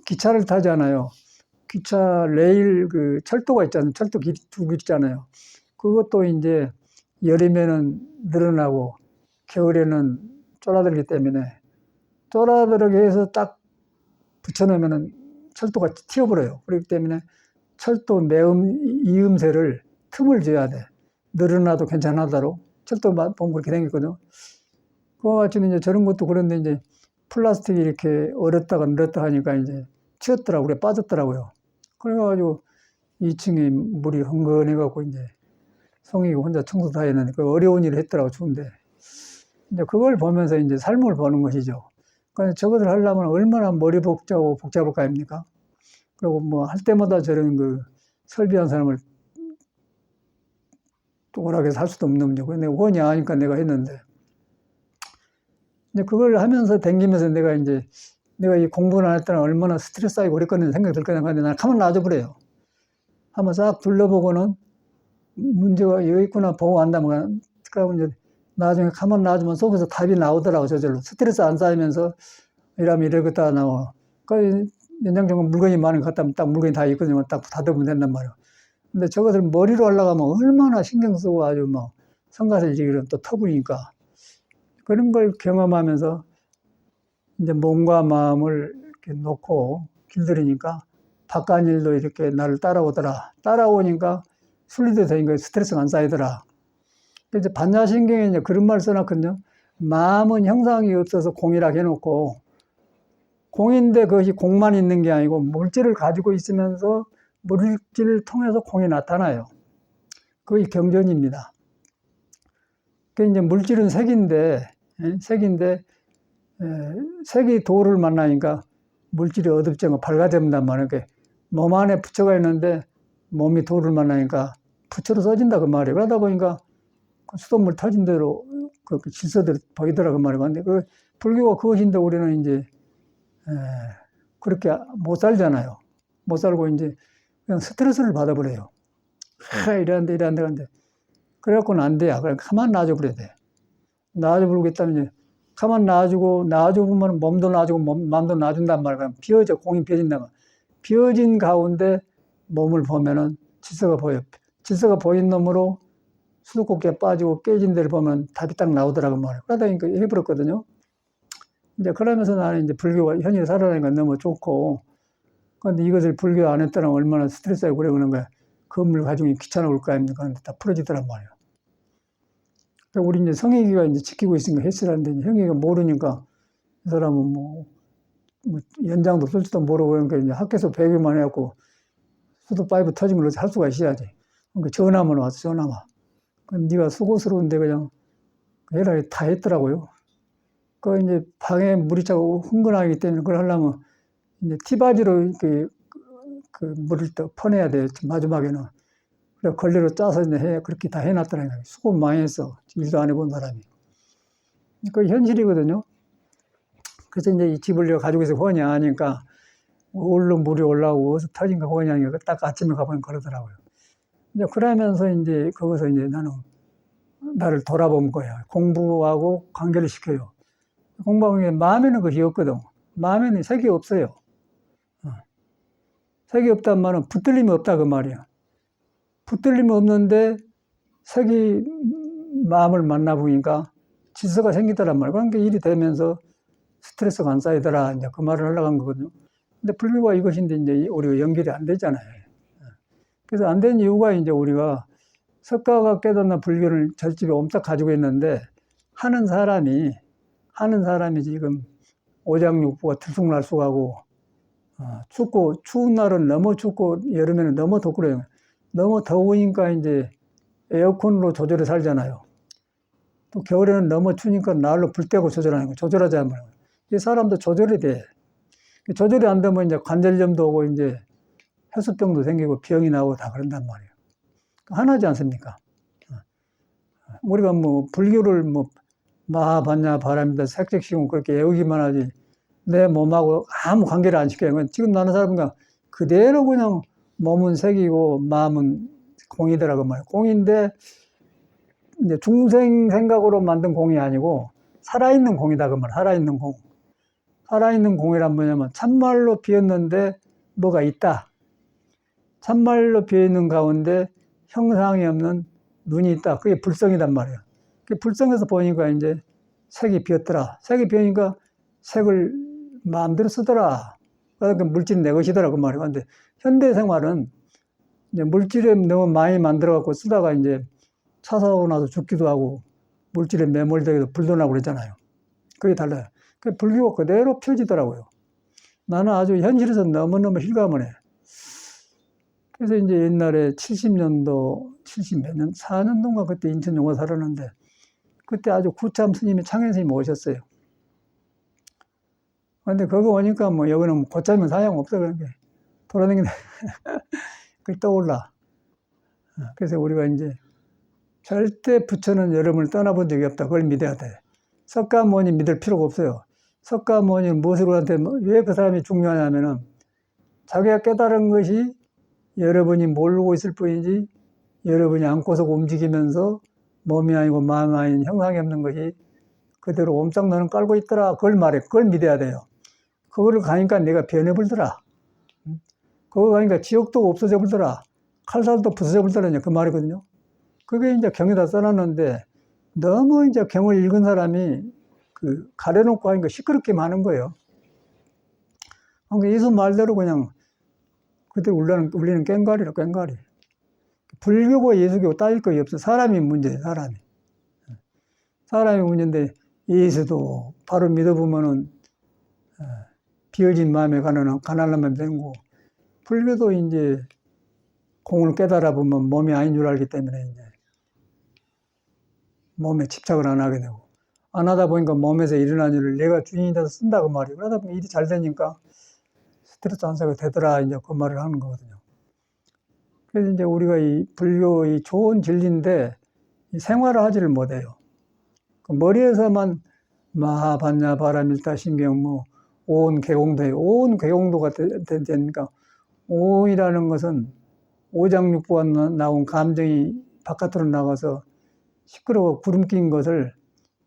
S1: 기차를 타잖아요. 기차 레일 그 철도가 있잖아요. 철도 두 길 있잖아요. 그것도 이제 여름에는 늘어나고 겨울에는 쫄아들기 때문에 쫄아들게 해서 딱 붙여놓으면은 철도가 튀어버려요. 그렇기 때문에 철도 이음새를 틈을 줘야 돼. 늘어나도 괜찮아도록. 철도 보면 그렇게 생겼거든요. 그와 같이 이제 저런 것도 그런데 이제 플라스틱이 이렇게 얼었다가 늘었다 하니까 이제 튀었더라고요. 그래 빠졌더라고요. 그래가지고 2층에 물이 흥건해갖고 이제 성익이 혼자 청소 다 했는데 그 어려운 일을 했더라고 추운데. 이제 그걸 보면서 이제 삶을 보는 것이죠. 그러니까 저것을 하려면 얼마나 머리 복잡할 거 아닙니까? 그리고 뭐 할 때마다 저런 그 설비한 사람을 또որ하게 살 수도 없는 문제고. 근데 원이 아니까 내가 했는데. 이제 그걸 하면서 댕기면서 내가 이 공부를 안 했다는 얼마나 스트레스 쌓이고 그랬거든 생각이 들 거냐. 근데 난 가만 놔줘버려요. 한번 싹 둘러보고는 문제가 여기 있구나 보고 안다면, 그러고 이제 나중에 가만 놔주면 속에서 답이 나오더라고, 저절로. 스트레스 안 쌓이면서 이러면 이러겠다 나오고. 그 연장적으로 물건이 많은 것 같다면 딱 물건이 다 있거든요. 딱 닫아보면 된단 말이에요. 근데 저것을 머리로 하려고 하면 얼마나 신경 쓰고 아주 뭐 성가설지기를 또 터부니까. 그런 걸 경험하면서 이제 몸과 마음을 이렇게 놓고 길들이니까 바깥 일도 이렇게 나를 따라오더라. 따라오니까 순리도 되니까 스트레스가 안 쌓이더라. 그래서 반야신경에 이제 그런 말 써놨거든요. 마음은 형상이 없어서 공이라고 해놓고, 공인데 그것이 공만 있는 게 아니고 물질을 가지고 있으면서 물질을 통해서 공이 나타나요. 그게 경전입니다. 그 이제 물질은 색인데 색이 도를 만나니까 물질이 어둡죠. 밝아진단 말이에요. 몸 안에 부처가 있는데 몸이 도를 만나니까 부처로 써진다 그 말이에요. 그러다 보니까 수돗물 터진 대로 그 질서대로 보이더라 그 말이에요. 근데 그 불교가 그것인데 우리는 이제 그렇게 못 살잖아요. 못 살고 이제 그냥 스트레스를 받아버려요. 이래한데 근데 그래갖고는 안 돼요. 그냥 가만 놔줘버려야 돼. 놔줘버리겠다면 이제 가만 놔주면 몸도 놔주고 마음도 놔준단 말이야. 비어져, 공이 비어진다면. 비어진 가운데 몸을 보면은 질서가 보여. 질서가 보인 놈으로 수도꼭지에 빠지고 깨진 데를 보면 답이 딱 나오더라고 말이야. 그러다 보니까 해버렸거든요. 이제 그러면서 나는 이제 불교가 현실에 살아가니까 너무 좋고, 그런데 이것을 불교 안 했다면 얼마나 스트레스가 그래 그런 거야. 건물 가지고 귀찮아올 거 아닙니까? 그런데 다 풀어지더란 말이야. 그러니까 우리 이제 성익이가 이제 지키고 있으니까 했으라는데, 형이가 모르니까 이 사람은 뭐 연장도 쓸지도 모르고 그러니까 이제 학교에서 배우기만 해갖고 수도 파이브 터지면 할 수가 있어야지. 그러니까 전화만 와서 전화만. 네가 수고스러운데 그냥 해라 다 했더라고요. 그 이제 방에 물이 차고 흥건하기 때문에 그걸 하려면 이제 티바지로 그 물을 또 퍼내야 돼 마지막에는. 그래 걸레로 짜서 이제 그렇게 다 해놨더라고요. 수고 많이 했어. 일도 안 해본 사람이. 그 현실이거든요. 그래서 이제 이 집을 내가 가지고 있어 훤히 아니까 얼른 물이 올라오고 어디서 터진가 훤히 아니까 딱 아침에 가보니 그러더라고요. 이제 그러면서 이제 거기서 이제 나는 나를 돌아본 거야. 공부하고 관계를 시켜요. 공부하는 게 마음에는 그게 없거든. 마음에는 색이 없어요. 색이 없단 말은 붙들림이 없다 그 말이야. 붙들림이 없는데 색이 마음을 만나보니까 질서가 생기더란 말이야. 그러니까 일이 되면서 스트레스가 안 쌓이더라. 이제 그 말을 하려고 한 거거든요. 근데 불교가 이것인데 이제 우리가 연결이 안 되잖아요. 그래서 안 된 이유가 이제 우리가 석가가 깨닫는 불교를 절집에 옴딱 가지고 있는데 하는 사람이 지금 오장육부가 들쑥날쑥하고 춥고 추운 날은 너무 춥고 여름에는 너무 덥고 그래요. 너무 더우니까 이제 에어컨으로 조절해 살잖아요. 또 겨울에는 너무 추우니까 난로 불 떼고 조절하는 거 조절하지 않으면 이 사람도 조절이 돼. 조절이 안 되면 이제 관절염도 오고 이제 혈수병도 생기고 병이 나오고 다 그런단 말이에요. 하나지 않습니까? 우리가 뭐 불교를 뭐 마하반야 바람이다 색색시공 그렇게 외우기만 하지 내 몸하고 아무 관계를 안 시켜요. 지금 나는 사람과 그대로 그냥 몸은 색이고 마음은 공이더라고 말이에요. 공인데 이제 중생 생각으로 만든 공이 아니고 살아있는 공이다 그 말이에요. 살아있는 공. 살아있는 공이란 뭐냐면 참말로 비었는데 뭐가 있다. 참말로 비어있는 가운데 형상이 없는 눈이 있다. 그게 불성이단 말이에요. 그 불성에서 보니까 이제 색이 비었더라. 색이 비으니까 색을 마음대로 쓰더라. 그러니까 물질은 내 것이더라. 그 말이에요. 근데 현대 생활은 이제 물질에 너무 많이 만들어갖고 쓰다가 이제 차 사고 나서 죽기도 하고 물질에 매몰되기도 불도 나고 그랬잖아요. 그게 달라요. 그 불교가 그대로 펴지더라고요. 나는 아주 현실에서 너무너무 실감을 해. 그래서 이제 옛날에 70년도, 70몇 년, 4년도인가 그때 인천 용화 살았는데, 그때 아주 구참 스님이 창현 스님이 오셨어요. 근데 거기 오니까 뭐 여기는 고참이면 사양없어. 그런 게. 돌아다니는데, 그게 떠올라. 그래서 우리가 이제 절대 부처는 여러분을 떠나본 적이 없다. 그걸 믿어야 돼. 석가모니 믿을 필요가 없어요. 석가모니는 무엇을 우리한테, 왜 그 사람이 중요하냐면은 자기가 깨달은 것이 여러분이 모르고 있을 뿐이지 여러분이 안고서 움직이면서 몸이 아니고 마음이 아닌 형상이 없는 것이 그대로 옴짝너는 깔고 있더라. 그걸 말해. 그걸 믿어야 돼요. 그거를 가니까 내가 변해버리더라. 그거 가니까 지옥도 없어져 버리더라. 칼살도 부서져 버리더라. 그 말이거든요. 그게 이제 경에다 써놨는데 너무 이제 경을 읽은 사람이 그 가려놓고 하니까 시끄럽게 많은 거예요. 그러니까 예수 말대로 그냥 그대로 울리는 꽹과리라, 꽹과리. 불교고 예수교 따질 거 없어. 사람이 문제예요, 사람이. 사람이 문제인데 예수도 바로 믿어보면은 비어진 마음에 가난한 마음이 되는 거고, 불교도 이제 공을 깨달아 보면 몸이 아닌 줄 알기 때문에 이제 몸에 집착을 안 하게 되고, 안 하다 보니까 몸에서 일어난 일을 내가 주인이 돼서 쓴다고 말이에요. 그러다 보면 일이 잘 되니까 스트레스 안 쌓게 되더라. 이제 그 말을 하는 거거든요. 그래서 이제 우리가 이 불교의 좋은 진리인데 이 생활을 하지를 못해요. 그 머리에서만 마하반야 바라밀타 신경 온 개공도 온 개공도가 되니까 온이라는 것은 오장육부가 나온 감정이 바깥으로 나가서 시끄러워 구름 낀 것을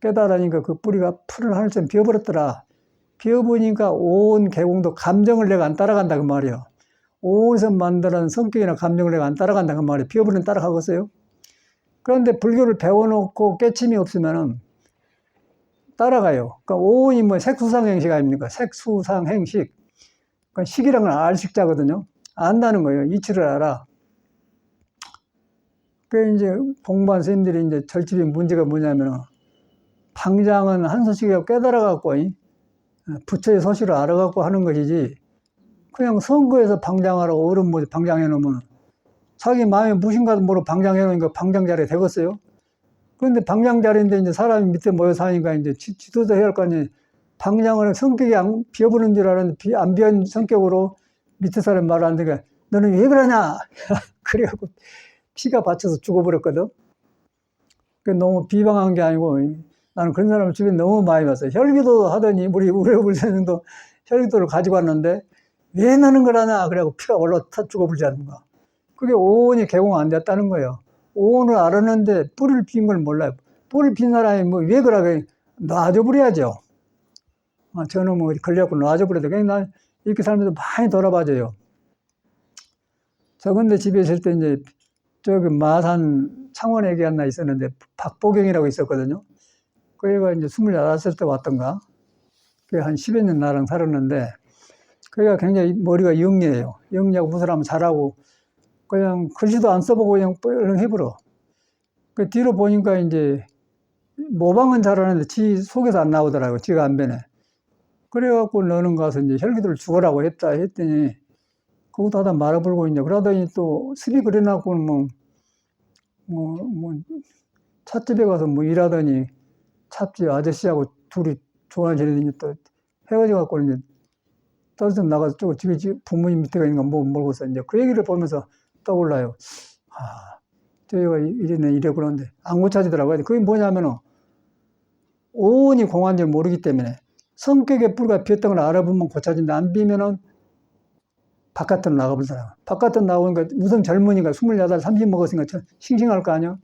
S1: 깨달으니까 그 뿌리가 푸른 하늘처럼 비어버렸더라. 비어보니까 온 개공도 감정을 내가 안 따라간다 그 말이에요. 온에서 만드는 성격이나 감정을 내가 안 따라간다 그 말이에요. 비어버리면 따라가겠어요? 그런데 불교를 배워놓고 깨침이 없으면은 따라가요. 그러니까 오온이 뭐 색수상행식 아닙니까? 색수상행식. 그러니까 식이란 건 알식자거든요. 안다는 거예요. 이치를 알아. 그 이제 공부한 선생님들이 이제 절집의 문제가 뭐냐면 방장은 한 소식이라고 깨달아갖고 부처의 소식을 알아갖고 하는 것이지 그냥 선거에서 방장하라고 어른 뭐 방장해 놓으면 자기 마음에 무신가도 모르고 방장해 놓으니까 방장 자리에 되겠어요? 그런데 방장 자리인데 이제 사람이 밑에 모여 사니까 이제 지도자 해야 할 거 아니에요. 방장은 성격이 비어보는 줄 알았는데 안 비은 성격으로 밑에 사람 말 안 되니까 너는 왜 그러냐? 그래갖고 피가 받쳐서 죽어버렸거든. 너무 비방한 게 아니고 나는 그런 사람을 주변에 너무 많이 봤어요. 혈기도 하더니 우리 불사님도 혈기도를 가지고 왔는데 왜 나는 그러냐? 그래갖고 피가 올라 타 죽어버리지 않는가. 그게 오온이 개공 안 됐다는 거예요. 오온을 알았는데 뿌리를 핀 걸 몰라요. 뿌리를 핀 사람이 뭐 왜 그러게 놔줘버려야죠. 저는 뭐 걸려갖고 놔줘버려도 그냥 난 이렇게 살면서 많이 돌아봐줘요. 저 근데 집에 있을 때 이제 저기 마산 창원 애기 하나 있었는데 박보경이라고 있었거든요. 그 애가 이제 28살 때 왔던가. 그 한 10여 년 나랑 살았는데 그 애가 굉장히 머리가 영리해요. 영리하고 무슨 하면 잘하고 그냥 글씨도 안 써보고 그냥 뻘렁 해버려. 그 뒤로 보니까 이제 모방은 잘하는데 지 속에서 안 나오더라고요. 지가 안 변해. 그래갖고 너는 가서 이제 혈기도를 죽으라고 했더니 그것도 하다 말아버리고 이제 그러더니 또 습이 그래놨고 찻집에 가서 뭐 일하더니 찻집 아저씨하고 둘이 좋아지더니 또 헤어져 갖고 이제 떨어져 나가서 집에 부모님 밑에가 있는 거 모르고서 이제 그 얘기를 보면서 떠올라요. 저희가 이래네 이래 그러는데 안 고쳐지더라고요. 그게 뭐냐면은 오온이 공한 줄 모르기 때문에 성격의 뿌리가 비었던 걸 알아보면 고쳐진다. 안 비면은 바깥으로 나가버리더라고요. 바깥으로 나오니까 우선 젊으니까 28, 30 먹었으니까 싱싱할 거 아니야.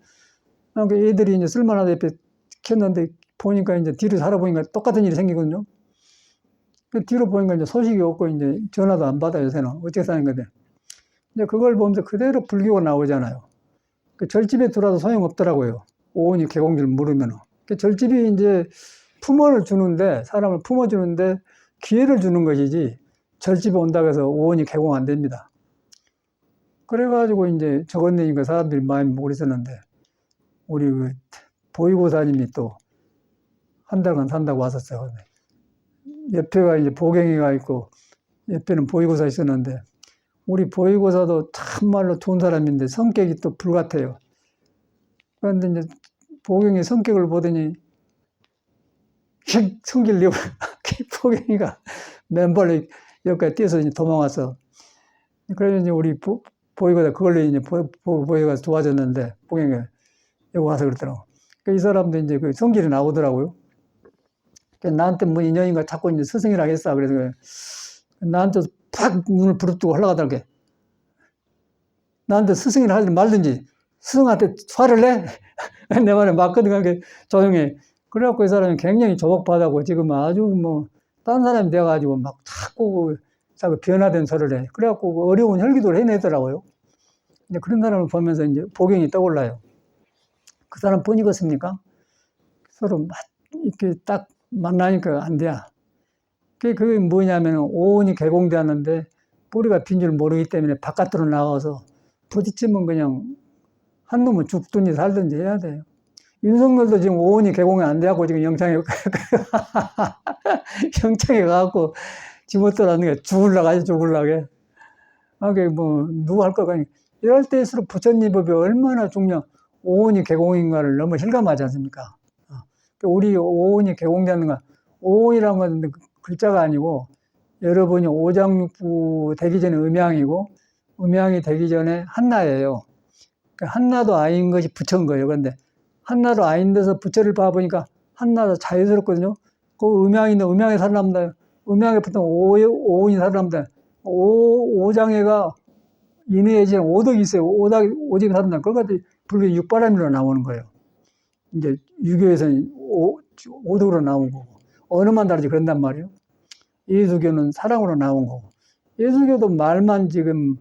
S1: 그러니까 애들이 이제 쓸만하다 옆에 키웠는데 보니까 이제 뒤로 살아보니까 똑같은 일이 생기거든요. 그 뒤로 보니까 이제 소식이 없고 이제 전화도 안 받아요, 요새는. 어떻게 사는 건데. 이제 그걸 보면서 그대로 불교가 나오잖아요. 그 절집에 들어와도 소용없더라고요. 오온이 개공줄 모르면은. 그 절집이 이제 품어를 주는데, 사람을 품어주는데 기회를 주는 것이지, 절집에 온다고 해서 오온이 개공 안 됩니다. 그래가지고 이제 적었네니까 사람들이 많이 모르 있었는데, 우리 그 보이고사님이 또 한 달간 산다고 왔었어요. 옆에가 이제 보경이가 있고, 옆에는 보이고사 있었는데, 우리 보이고사도 참말로 좋은 사람인데 성격이 또 불같아요. 그런데 이제 보경이 성격을 보더니 성질 내고 보경이가 맨발로 여기까지 뛰어서 이제 도망와서 그래서 이제 우리 보이고사 그걸로 이제 보이고가 도와줬는데 보경이가 여기 와서 그러더라고. 이 사람도 이제 그 성질이 나오더라고요. 나한테 뭐 인연인가 자꾸 이제 스승이라고 했어. 그래서 나한테 팍 눈을 부릅뜨고 올라가더라고. 나한테 스승이라 하지 말든지 스승한테 화를 내? 내 말에 맞거든. 그러니까 조용해. 그래갖고 이 사람이 굉장히 조복받아고 지금 아주 뭐 딴 사람이 돼가지고 막 자꾸 변화된 소리를 해. 그래갖고 어려운 혈기도를 해내더라고요. 근데 그런 사람을 보면서 이제 보경이 떠올라요. 그 사람 뿐이겠습니까? 서로 이렇게 딱 만나니까 안 돼. 그게 뭐냐면 오온이 개공되었는데 뿌리가 빈 줄 모르기 때문에 바깥으로 나가서 부딪히면 그냥 한 놈은 죽든지 살든지 해야 돼요. 윤석열도 지금 오온이 개공이 안 돼갖고 지금 영창에 가갖고 지못들었는 게 죽을라게. 그게 뭐 누구 할 거가 이럴 때일수록 부처님 법이 얼마나 중요한 오온이 개공인가를 너무 실감하지 않습니까? 우리 오온이 개공되는 건 오온이라는 건 글자가 아니고 여러분이 오장육부 되기 전에 음양이고 음양이 되기 전에 한나예요. 한나도 아닌 것이 부처인 거예요. 그런데 한나도 아닌 데서 부처를 봐보니까 한나도 자유스럽거든요. 그 음양인데 음양에 살랍니다. 음양에 보통 오온이 살랍니다. 오장애가 인해지는 오덕이 있어요. 오덕이 살랍니다. 그걸 불교 육바람이로 나오는 거예요. 이제 유교에서는 오덕으로 나온 거고 언어만 다르지 그런단 말이에요. 예수교는 사랑으로 나온 거고 예수교도 말만 지금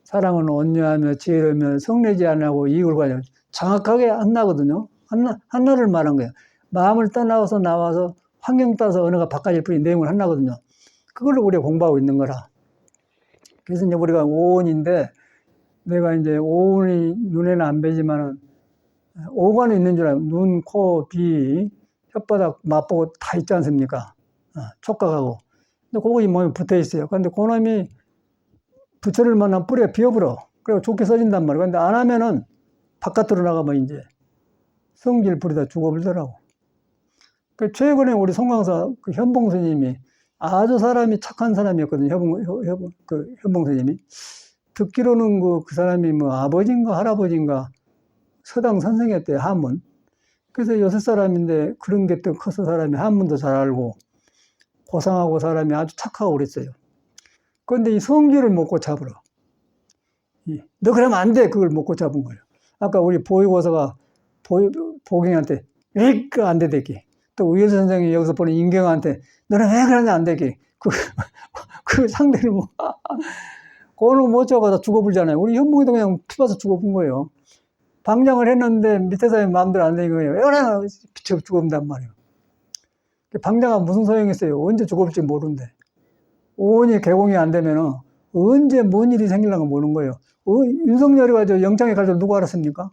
S1: 사랑은 온유하며 지혜로며 성내지 않고 이익을 가져 정확하게 한나거든요. 한나를 말한 거예요. 마음을 떠나서 나와서 환경 따라서 언어가 바꿔질 뿐인 내용을 하나거든요. 그걸로 우리가 공부하고 있는 거라. 그래서 이제 우리가 오온인데, 내가 이제 오온이 눈에는 안 뵈지만은 오관이 있는 줄 알고, 눈, 코, 귀, 혓바닥, 맛보고 다 있지 않습니까? 촉각하고. 근데 그거 이 몸에 붙어 있어요. 근데 그놈이 부처를 만나면 뿌리가 비어버려. 그리고 좋게 써진단 말이에요. 근데 안 하면은 바깥으로 나가면 이제 성질 부리다 죽어버리더라고. 그 최근에 우리 송광사 그 현봉 스님이 아주 사람이 착한 사람이었거든요. 현봉 스님이. 듣기로는 그 사람이 뭐 아버지인가 할아버지인가 서당 선생이었대요, 한문. 그래서 6사람인데 그런 게 또 커서 사람이 한문도 잘 알고 고상하고 사람이 아주 착하고 그랬어요. 그런데 이 성질을 못 고쳐버려. 너 그러면 안 돼. 그걸 못 고쳐본 거예요. 아까 우리 보위고사가 보경한테 왜 안 돼, 되기. 또 의열 선생이 여기서 보는 인경한테 너는 왜 그러냐, 안 되기. 그 상대를 뭐, 그거는 못 잡아서 죽어버리잖아요. 우리 현봉이도 그냥 피봐서 죽어본 거예요. 방장을 했는데 밑에 사람이 마음대로 안 되는 거예요. 왜 그러냐, 죽어본단 말이에요. 방장은 무슨 소용이 있어요. 언제 죽어볼지 모르는데. 오온이 개공이 안 되면은 언제 뭔 일이 생기려고 모르는 거예요. 윤석열이 가지고 영장에 갈 줄 누가 알았습니까?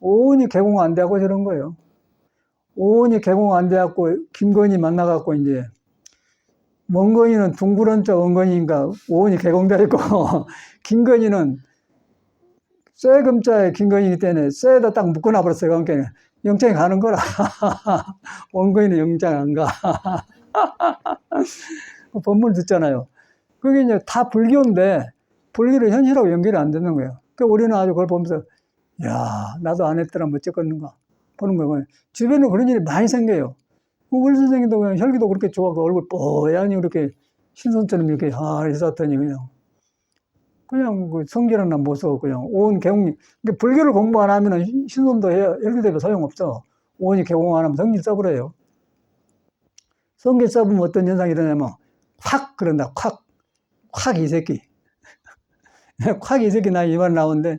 S1: 오온이 개공 안 돼갖고 저런 거예요. 오온이 개공 안 돼갖고 김건희 만나갖고 이제 원건이는 둥그런 쪽 원건이인가 오온이 개공돼 있고 김건희는 쇠금자의 김건희이기 때문에 쇠에다 딱 묶어놔 버렸어요. 그러니까 영장에 가는 거라. 원건이는 영장 안 가. 법문을 듣잖아요. 그게 이제 다 불교인데 불교를 현실하고 연결이 안 되는 거예요. 그러니까 우리는 아주 그걸 보면서 야, 나도 안 했더라 어쨌겠는가 보는 거예요. 주변에 그런 일이 많이 생겨요. 우리 선생님도 그냥 혈기도 그렇게 좋아하고 얼굴 뽀얀히 이렇게 신선처럼 이렇게 있었더니 그냥 그 성질 하나 못 쓰고 그냥 오온 개공. 그러니까 불교를 공부 안 하면은 신선도 해야 혈기대도 소용없어. 오온이 개공 안 하면 성질 써버려요. 성질 써보면 어떤 현상이 일어나면 확 그런다. 확 이 새끼. 확 이 새끼 나 이 말 나오는데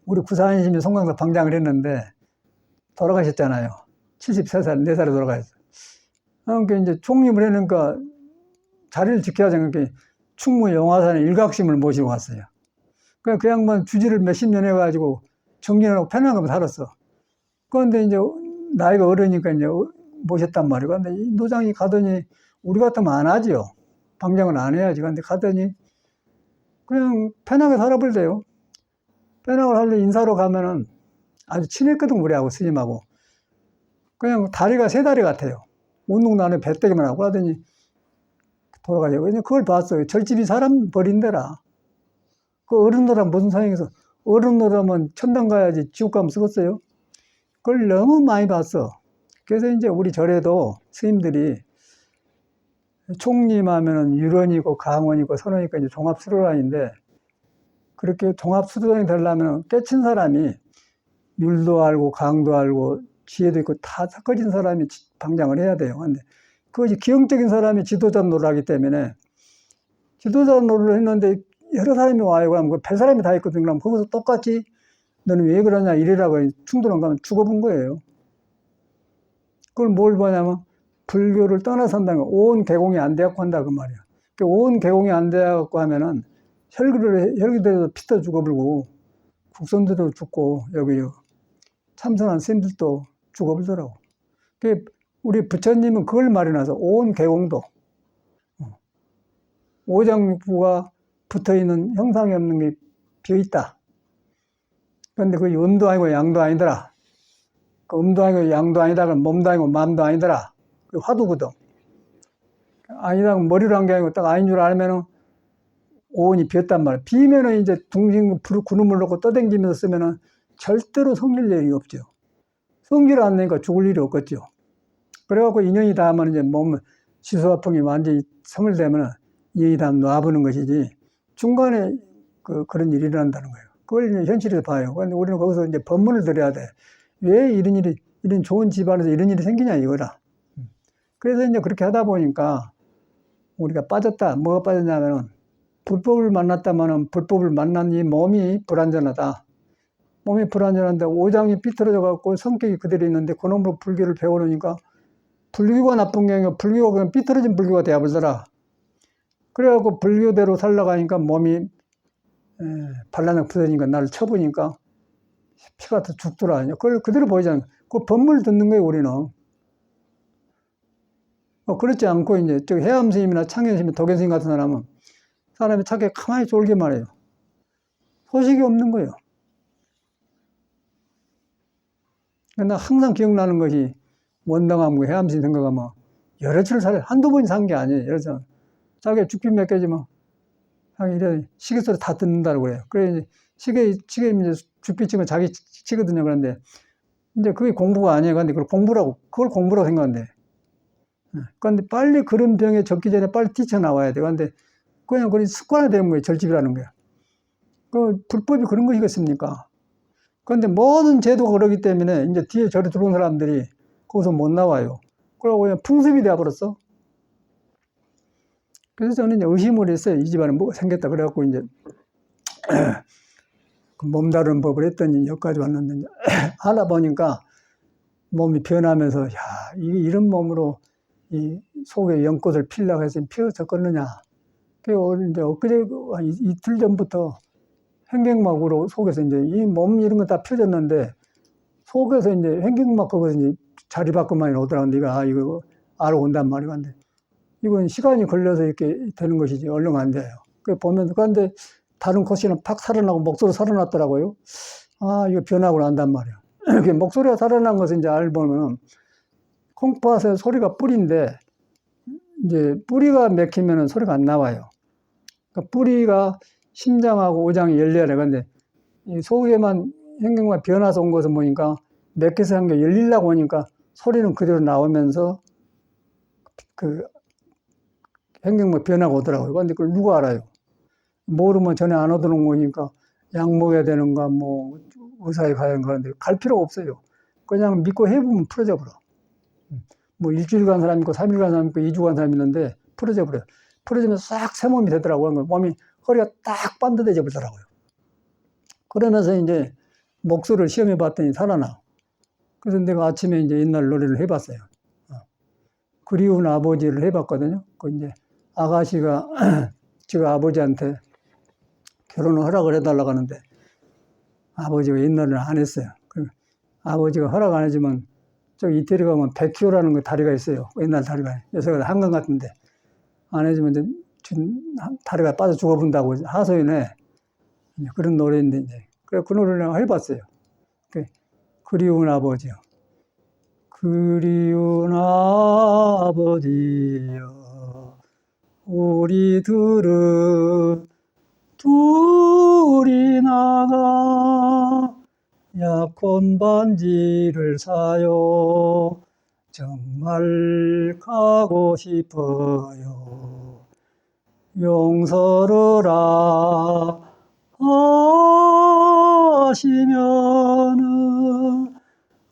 S1: 우리 구사한심이 송광사 방장을 했는데 돌아가셨잖아요. 73살, 4살에 돌아가셨어요. 그러니까 이제 총림을 해놓으니까 자리를 지켜야 되니까 충무 영화산에 일각심을 모시고 갔어요. 그러니까 그 양반 주지를 몇십 년 해가지고 정진하고 편안하게 살았어. 그런데 이제 나이가 어르니까 이제 모셨단 말이에요. 근데 이 노장이 가더니 우리 같으면 안 하지요. 방장은 안 해야지. 근데 가더니 그냥 편하게 살아버리대요. 편하게 하려 인사로 가면은 아주 친했거든, 우리하고 스님하고. 그냥 다리가 세 다리 같아요. 운동도 안 해, 배때기만 하고 하더니 돌아가려고. 그걸 봤어요. 절집이 사람 버린대라. 그 어른들하면 무슨 상황에서 어른들하면 천당 가야지 지옥 가면 쓰겠어요? 그걸 너무 많이 봤어. 그래서 이제 우리 절에도 스님들이 총림하면은 유런이고 강원이고 선원이고 이제 종합수로란인데 그렇게 종합수로란이 되려면 깨친 사람이 율도 알고 강도 알고 지혜도 있고 다 섞어진 사람이 방장을 해야 돼요. 근데 그것이 기형적인 사람이 지도자 노릇 하기 때문에 지도자 노릇을 했는데 여러 사람이 와요. 그러면 그 별 사람이 다 있거든. 그럼 거기서 똑같이 너는 왜 그러냐 이래라고 충돌한 가면 죽어본 거예요. 그걸 뭘 보냐면 불교를 떠나 산다는 거. 온 개공이 안 돼갖고 한다 그 말이야. 온 개공이 안 돼갖고 하면은 혈기대도 피터 죽어버리고 국선들도 죽고 여기 참선한 스님들도 죽어버리더라고. 우리 부처님은 그걸 말해놔서 온 개공도 오장육부가 붙어있는 형상이 없는 게 비어있다. 그런데 그게 음도 아니고 양도 아니더라. 그 음도 아니고 양도 아니다. 그럼 몸도 아니고 마음도 아니더라. 그 화두거든. 아니다. 머리로 한 게 아니고 딱 아닌 줄 알면은 오온이 비었단 말이야. 비면은 이제 둥신 구름을 놓고 떠댕기면서 쓰면은 절대로 성질 일이 없죠. 성질 안 내니까 죽을 일이 없겠죠. 그래갖고 인연이 닿으면 이제 몸 지수화풍이 완전히 성을되면은 인연이 닿으면 놔보는 것이지 중간에 그런 일이 일어난다는 거예요. 그걸 이제 현실에서 봐요. 그런데 우리는 거기서 이제 법문을 들어야 돼. 왜 이런 좋은 집안에서 이런 일이 생기냐 이거라. 그래서 이제 그렇게 하다 보니까 우리가 빠졌다. 뭐가 빠졌냐면은 불법을 만났다마는 불법을 만난 이 몸이 불완전하다. 몸이 불안전한데 오장이 삐뚤어져 갖고 성격이 그대로 있는데 그놈으로 불교를 배워놓으니까 불교가 나쁜 게 아니라 불교가 그냥 삐뚤어진 불교가 되어버리더라. 그래갖고 불교대로 살아가니까 몸이 발라nak 부서지니까 나를 쳐보니까 피가 더 죽더라. 그걸 그대로 보이잖아. 그 법문을 듣는 거예요, 우리는. 그렇지 않고 이제 저 해암 스님이나 창현 스님, 도견 스님 같은 사람이 착하게 가만히 졸기만 해요. 소식이 없는 거예요. 나 항상 기억나는 것이 원당암고 해암 스님 생각하면 여러 차를 살아요. 한두 번이 산 게 아니에요. 여러 차. 자기가 죽비 몇 개지만 이래 시계 소리 다 듣는다고 그래요. 그래 시계 이제 죽비 치면 자기 치거든요. 그런데 이제 그게 공부가 아니에요. 근데 그걸 공부라고 생각한대. 그런데 빨리 그런 병에 적기 전에 빨리 뛰쳐나와야 돼. 그런데 그냥 그런 습관이 되는 거예요. 절집이라는 거야. 그 불법이 그런 것이겠습니까? 그런데 모든 제도가 그러기 때문에 이제 뒤에 절에 들어온 사람들이 거기서 못 나와요. 그러고 그냥 풍습이 되어버렸어. 그래서 저는 이제 의심을 했어요. 이 집안에 뭐가 생겼다. 그래갖고 이제 그 몸다루는 법을 했더니 여기까지 왔는데 이제 알아보니까 몸이 변하면서 야, 이런 몸으로 이 속에 연꽃을 피려고 해서 피어졌겠느냐. 그래서 이제 엊그제 이틀 전부터 횡격막으로 속에서 이제 이 몸 이런 거 다 펴졌는데 속에서 이제 횡격막 거기서 이제 자리 바꾸만 오더라고. 네가 이거 알아온단 말이야. 근데 이건 시간이 걸려서 이렇게 되는 것이지 얼른 안 돼요. 그 보면 그런데 다른 코시는 팍 살아나고 목소리 살아났더라고요. 아, 이거 변하고 난단 말이야. 목소리가 살아난 것을 이제 알보면 콩팥의 소리가 뿌리인데 이제 뿌리가 맥히면 소리가 안 나와요. 그러니까 뿌리가 심장하고 오장이 열려야 돼. 근데 이 속에만 횡격막 변화서 온 것을 보니까 맥혀서 한 게 열리려고 하니까 소리는 그대로 나오면서 그 횡격막 변화가 오더라고요. 근데 그걸 누가 알아요? 모르면 전에 안 오더는 거니까 약 먹어야 되는가, 뭐, 의사에 가야 하는데 갈 필요가 없어요. 그냥 믿고 해보면 풀어져 버려. 뭐, 일주일 간 사람 있고, 3일 간 사람 있고, 2주 간 사람 있는데 풀어져 버려요. 풀어지면 싹 새 몸이 되더라고요. 몸이, 허리가 딱 반듯해져 버리더라고요. 그러면서 이제 목소리를 시험해 봤더니 살아나. 그래서 내가 아침에 이제 옛날 노래를 해봤어요. 그리운 아버지를 해봤거든요. 그 이제 아가씨가 지가 아버지한테 결혼을 허락을 해달라고 하는데 아버지가 옛날에는 안 했어요. 그 아버지가 허락 안 해주면 저기 이태리 가면 백효라는 그 다리가 있어요. 옛날 다리가. 요새 한강 같은데 안 해주면 이제 다리가 빠져 죽어본다고 하소연해. 그런 노래인데 이제 그래 그 노래를 내가 해봤어요. 그리운 아버지요. 그리운 아버지여 우리들은 둘이 나가 약혼 반지를 사요. 정말 가고 싶어요. 용서를 하시면은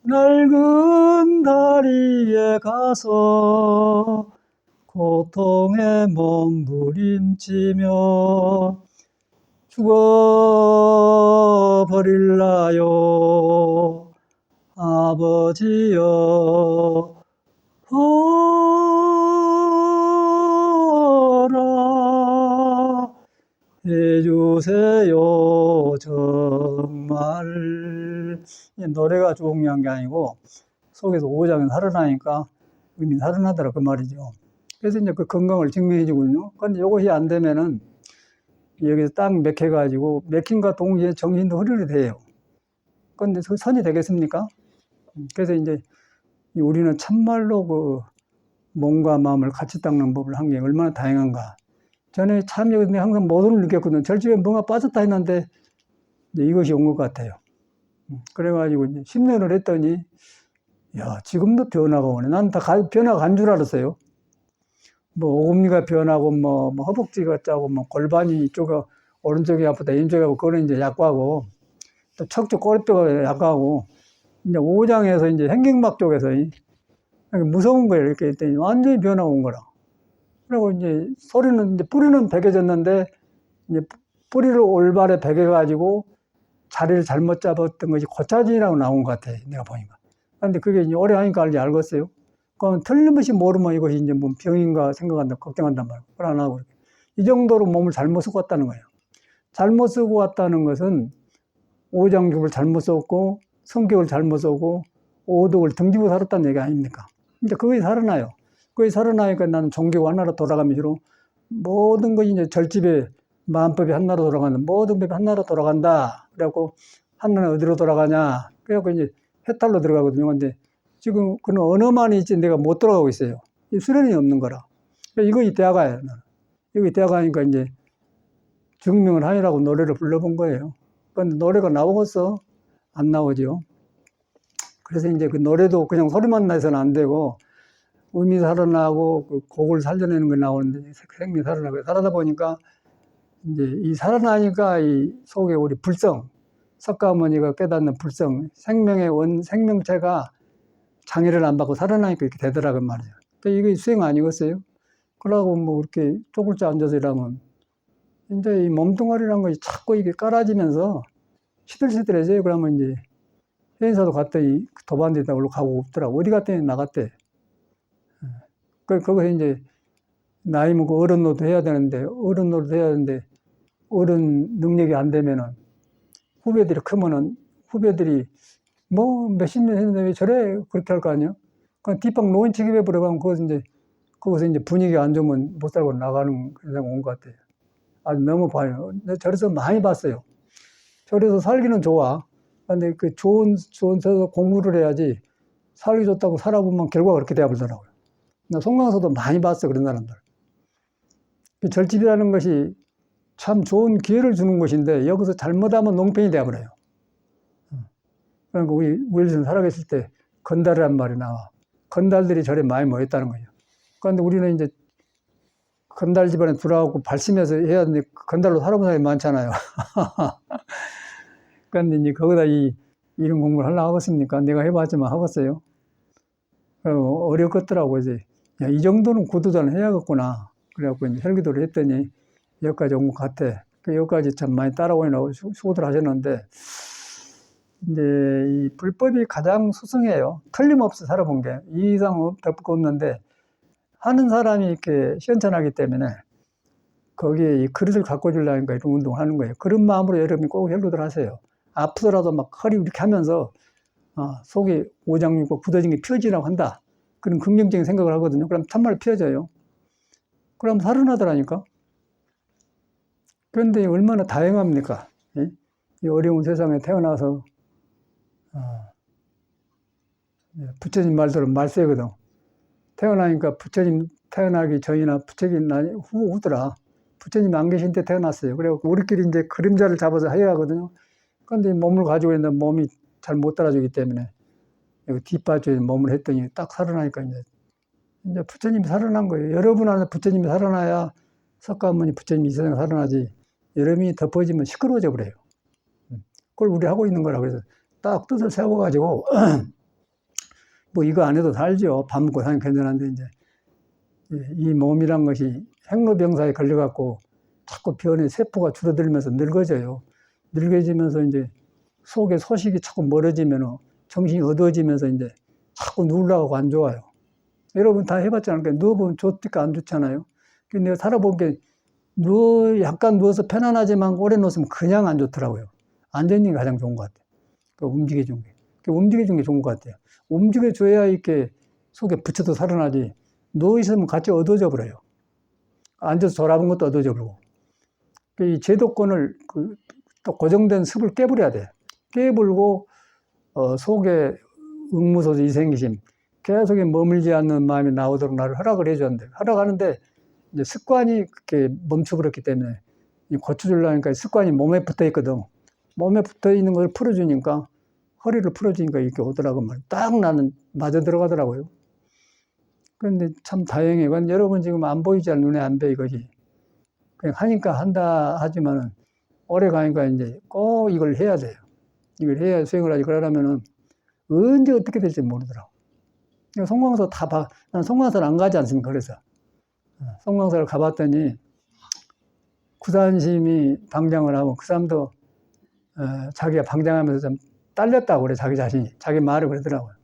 S1: 낡은 다리에 가서 고통에 몸부림치며 죽어버릴라요. 아버지여 허락 해주세요. 정말 노래가 중요한 게 아니고 속에서 오장이 살아나니까 의미 살아나더라 그 말이죠. 그래서 이제 그 건강을 증명해 주거든요. 근데 이것이 안 되면은 여기서 딱 맥혀가지고 맥힌과 동시에 정신도 흐르게 돼요. 근데 그 선이 되겠습니까? 그래서 이제 우리는 참말로 그 몸과 마음을 같이 닦는 법을 한 게 얼마나 다양한가. 전에 참 여기 항상 모순을 느꼈거든요. 절집에 뭔가 빠졌다 했는데 이제 이것이 온 것 같아요. 그래가지고 이제 10년을 했더니 야 지금도 변화가 오네. 난 다 변화가 간 줄 알았어요. 뭐 오금니가 변하고 뭐 허벅지가 짜고 뭐 골반이 이쪽에 오른쪽이 아프다 왼쪽이 아프고 그거는 이제 약과고 또 척추 꼬리뼈가 약과고 이제 오장에서 이제 횡격막 쪽에서 무서운 거예요. 이렇게 했더니 완전히 변화가 온 거라. 그리고 이제 소리는 이제 뿌리는 베개졌는데 이제 뿌리를 올바르게 베개가지고 자리를 잘못 잡았던 것이 고차진이라고 나온 것 같아, 내가 보니까. 근데 그게 이제 오래 하니까 알겠어요. 그럼 틀림없이 모르면 이것이 이제 뭐 병인가 생각한다, 걱정한단 말이야. 불안하고. 이 정도로 몸을 잘못 쓰고 왔다는 거예요. 잘못 쓰고 왔다는 것은 오장육을 잘못 썼고, 성격을 잘못 쓰고, 오덕을 등지고 살았다는 얘기 아닙니까? 이제 그게 살아나요. 그게 살아나니까 나는 종교가 하나로 돌아가면서 모든 것이 이제 절집에 마음법이 하나로 돌아간다. 모든 법이 하나로 돌아간다. 그래갖고 하나는 어디로 돌아가냐. 그래갖고 이제 해탈로 들어가거든요. 근데 지금 그는 언어만 있지 내가 못 돌아가고 있어요. 이 수련이 없는 거라. 이거 이때아가예요. 이거 이때아가니까 이제 증명을 하느라고 노래를 불러본 거예요. 그런데 노래가 나오겠어? 안 나오죠. 그래서 이제 그 노래도 그냥 소리만 나서는 안 되고 음이 살아나고 그 곡을 살려내는 게 나오는데 생명이 살아나고 살아다 보니까 이제 이 살아나니까 이 속에 우리 불성, 석가모니가 깨닫는 불성, 생명의 생명체가 장애를 안 받고 살아나니까 이렇게 되더라고 말이에요. 그러니까 이게 수행 아니겠어요? 그러고 뭐 이렇게 쪼글자 앉아서 일하면 이제 이 몸뚱아리란 것이 자꾸 이게 깔아지면서 시들시들해져요. 그러면 이제 회사도 갔더니 도반대다 올라 가고 없더라고. 어디 갔더니 나갔대. 거기서 이제 나이 먹고 어른 노릇 해야 되는데 어른 능력이 안 되면은 후배들이 크면은 후배들이 뭐 몇십 년 했는데 왜 저래 그렇게 할 거 아니야? 그냥 뒷방 노인 취급해 버려가면 거기서 이제 분위기가 안 좋으면 못 살고 나가는 그런 상황 온 것 같아요. 아주 너무 봐요. 저래서 많이 봤어요. 저래서 살기는 좋아. 근데 그 좋은 데서 공부를 해야지 살기 좋다고 살아보면 결과가 그렇게 되어버리더라고요. 나 송강서도 많이 봤어, 그런 사람들. 그 절집이라는 것이 참 좋은 기회를 주는 것인데 여기서 잘못하면 농편이 되어버려요. 그러니까 우리 우일선 살아계실 때 건달이란 말이 나와. 건달들이 절에 많이 모였다는 거예요. 그런데 우리는 이제 건달 집안에 들어가고 발심해서 해야 되는데 건달로 살아본 사람이 많잖아요. 그런데 이제 거기다 이런 공부를 하려고 하겠습니까? 내가 해봤지만 하겠어요. 어렵겠더라고. 이제 야, 이 정도는 구두자는 해야겠구나. 그래갖고 이제 혈기도를 했더니 여기까지 온 것 같아. 여기까지 참 많이 따라오느라고 수고들 하셨는데 이제 이 불법이 가장 수승해요. 틀림없이 살아본 게 이 이상 될 거 없는데 하는 사람이 이렇게 시원찮하기 때문에 거기에 이 그릇을 갖고 주려니까 이런 운동을 하는 거예요. 그런 마음으로 여러분이 꼭 혈기도를 하세요. 아프더라도 막 허리 이렇게 하면서 속에 오장육과 굳어진 게 펴지라고 한다. 그런 긍정적인 생각을 하거든요. 그럼 참말 펴져요. 그럼 살아나더라니까. 그런데 얼마나 다행합니까? 이 어려운 세상에 태어나서 부처님 말대로 말세거든. 태어나니까 부처님 태어나기 전이나 부처님 후더라. 부처님 안 계신 때 태어났어요. 그래갖고 우리끼리 이제 그림자를 잡아서 해야 하거든요. 그런데 몸을 가지고 있는 몸이 잘 못 따라주기 때문에 뒷받침에 몸을 했더니 딱 살아나니까 이제 부처님이 살아난 거예요. 여러분 안에 부처님이 살아나야 석가모니 부처님이 이 세상에 살아나지. 여러분이 덮어지면 시끄러워져 버려요. 그걸 우리 하고 있는 거라. 그래서 딱 뜻을 세워가지고 뭐 이거 안 해도 살죠. 밥 먹고 사는 괜찮은데 이제 이 몸이란 것이 행로병사에 걸려갖고 자꾸 변에 세포가 줄어들면서 늙어져요. 늙어지면서 이제 속에 소식이 자꾸 멀어지면 정신이 어두워지면서 이제 자꾸 누우려고 안 좋아요. 여러분 다 해봤잖아요. 누워보면 좋니까 안 좋잖아요. 근데 내가 살아본 게 약간 누워서 편안하지만 오래 누웠으면 그냥 안 좋더라고요. 앉아있는 게 가장 좋은 것 같아요. 움직여준 게. 움직여준 게 좋은 것 같아요. 움직여줘야 이렇게 속에 부처도 살아나지. 누워있으면 같이 어두워져 버려요. 앉아서 돌아본 것도 어두워져 버리고. 이 제도권을 또 고정된 습을 깨버려야 돼. 깨불고 속에 응무소서 이생기심 계속 머물지 않는 마음이 나오도록 나를 허락을 해줘야 돼. 허락하는데 이제 습관이 그렇게 멈춰버렸기 때문에 고쳐주려니까 습관이 몸에 붙어 있거든. 몸에 붙어 있는 걸 풀어주니까 허리를 풀어주니까 이렇게 오더라고 말이야. 딱 나는 맞아 들어가더라고요. 그런데 참 다행해요. 여러분 지금 안 보이지 않는 눈에 안 뵈 이것이. 그냥 하니까 한다 하지만은 오래 가니까 이제 꼭 이걸 해야 돼요. 이걸 해야 수행을 하지. 그러려면은 언제 어떻게 될지 모르더라고. 송광서 다 봐. 난 송광서를 안 가지 않습니까? 그래서 송광서를 가봤더니 구산심이 방장을 하고 그 사람도 자기가 방장하면서 좀 딸렸다고 그래, 자기 자신이. 자기 말을 그러더라고요.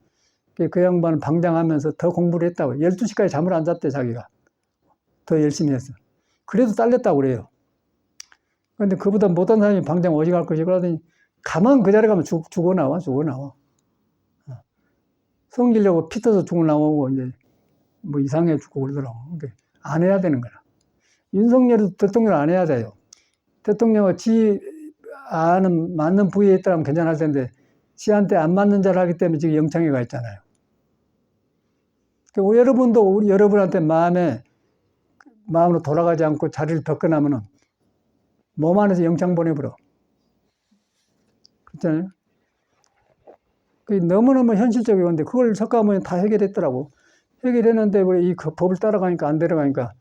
S1: 그 양반은 방장하면서 더 공부를 했다고. 12시까지 잠을 안 잤대, 자기가. 더 열심히 했어. 그래도 딸렸다고 그래요. 근데 그보다 못한 사람이 방장 어디 갈 것이 그러더니 가만 그 자리에 가면 죽어 나와. 성기려고 피 터서 죽어 나오고 이제 뭐 이상해 죽고 그러더라고. 그러니까 안 해야 되는 거야. 윤석열도 대통령 안 해야 돼요. 대통령은 지 아는 맞는 부위에 있다면 괜찮을 텐데 지한테 안 맞는 자를 하기 때문에 지금 영창에 가 있잖아요. 그러니까 여러분도 우리 여러분한테 마음으로 돌아가지 않고 자리를 벗겨나면은 몸 안에서 영창 보내버려. 그렇잖아요. 그게 너무너무 현실적이었는데 그걸 석가모니 다 해결했더라고. 해결했는데 우리 이 법을 따라가니까 안 들어가니까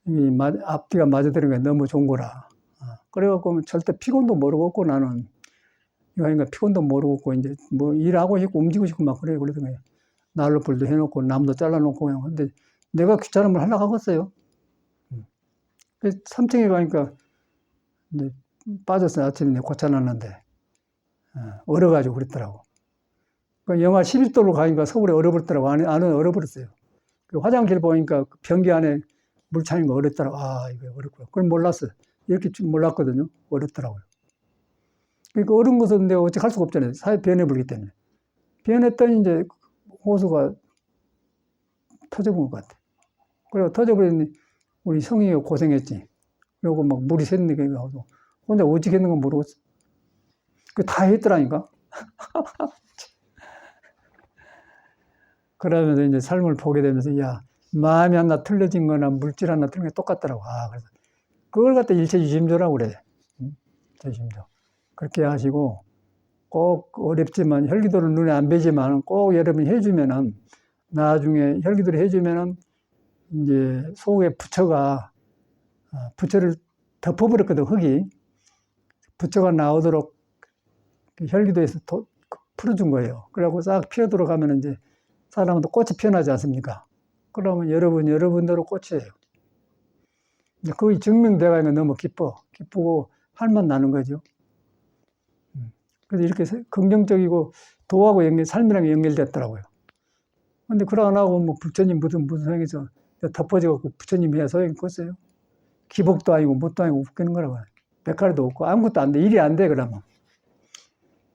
S1: 이 앞뒤가 맞아들으니까 너무 좋은 거라. 그래갖고 절대 피곤도 모르겠고 나는 그러니까 피곤도 모르겠고 이제 뭐 일하고 싶고 움직이고 싶고 막 그래 그러더니 난로불도 해놓고 나무도 잘라놓고 그냥 근데 내가 귀찮으면 하려고 하겠어요. 3층에 가니까 이제 빠졌어요. 아침에 고쳐놨는데 얼어가지고 그랬더라고. 그 영하 11도로 가니까 서울에 얼어버렸더라고. 안에 얼어버렸어요. 그 화장실 보니까 변기 안에 물 차는 거 얼었더라고. 아, 이거 얼었구나. 그걸 몰랐어요. 이렇게 좀 몰랐거든요. 얼었더라고요. 그러니까 얼은 것은 내가 어찌 할 수가 없잖아요. 사회 변해버리기 때문에. 변했더니 이제 호수가 터져본 것 같아. 그리고 터져버렸더니 우리 성이가 고생했지. 그리고 막 물이 샜는 게 하고 혼자 어찌 했는 건 모르겠어. 그 다 했더라니까. 그러면서 이제 삶을 보게 되면서 야 마음이 하나 틀려진 거나 물질 하나 틀린 게 똑같더라고. 그래서 그걸 갖다 일체유심조라고 그래. 일체유심조. 그렇게 하시고 꼭 어렵지만 혈기도를 눈에 안 뵈지만 꼭 여러분이 해주면은 나중에 혈기도를 해주면은 이제 속에 부처를 덮어버렸거든. 흙이 부처가 나오도록 혈기도에서 풀어준 거예요. 그래갖고 싹 피어들어 가면 이제 사람도 꽃이 피어나지 않습니까? 그러면 여러분대로 꽃이에요. 그게 증명되가 있는 너무 기쁘고 할만 나는 거죠. 그래서 이렇게 긍정적이고 도하고 삶이랑 연결됐더라고요. 근데 그러 안 하고 뭐 부처님 무슨 소용이죠. 덮어져갖고 부처님이야 소용이 없어요. 기복도 아니고 뭣도 아니고 웃기는 거라고. 백화리도 없고 아무것도 안 돼. 일이 안 돼, 그러면.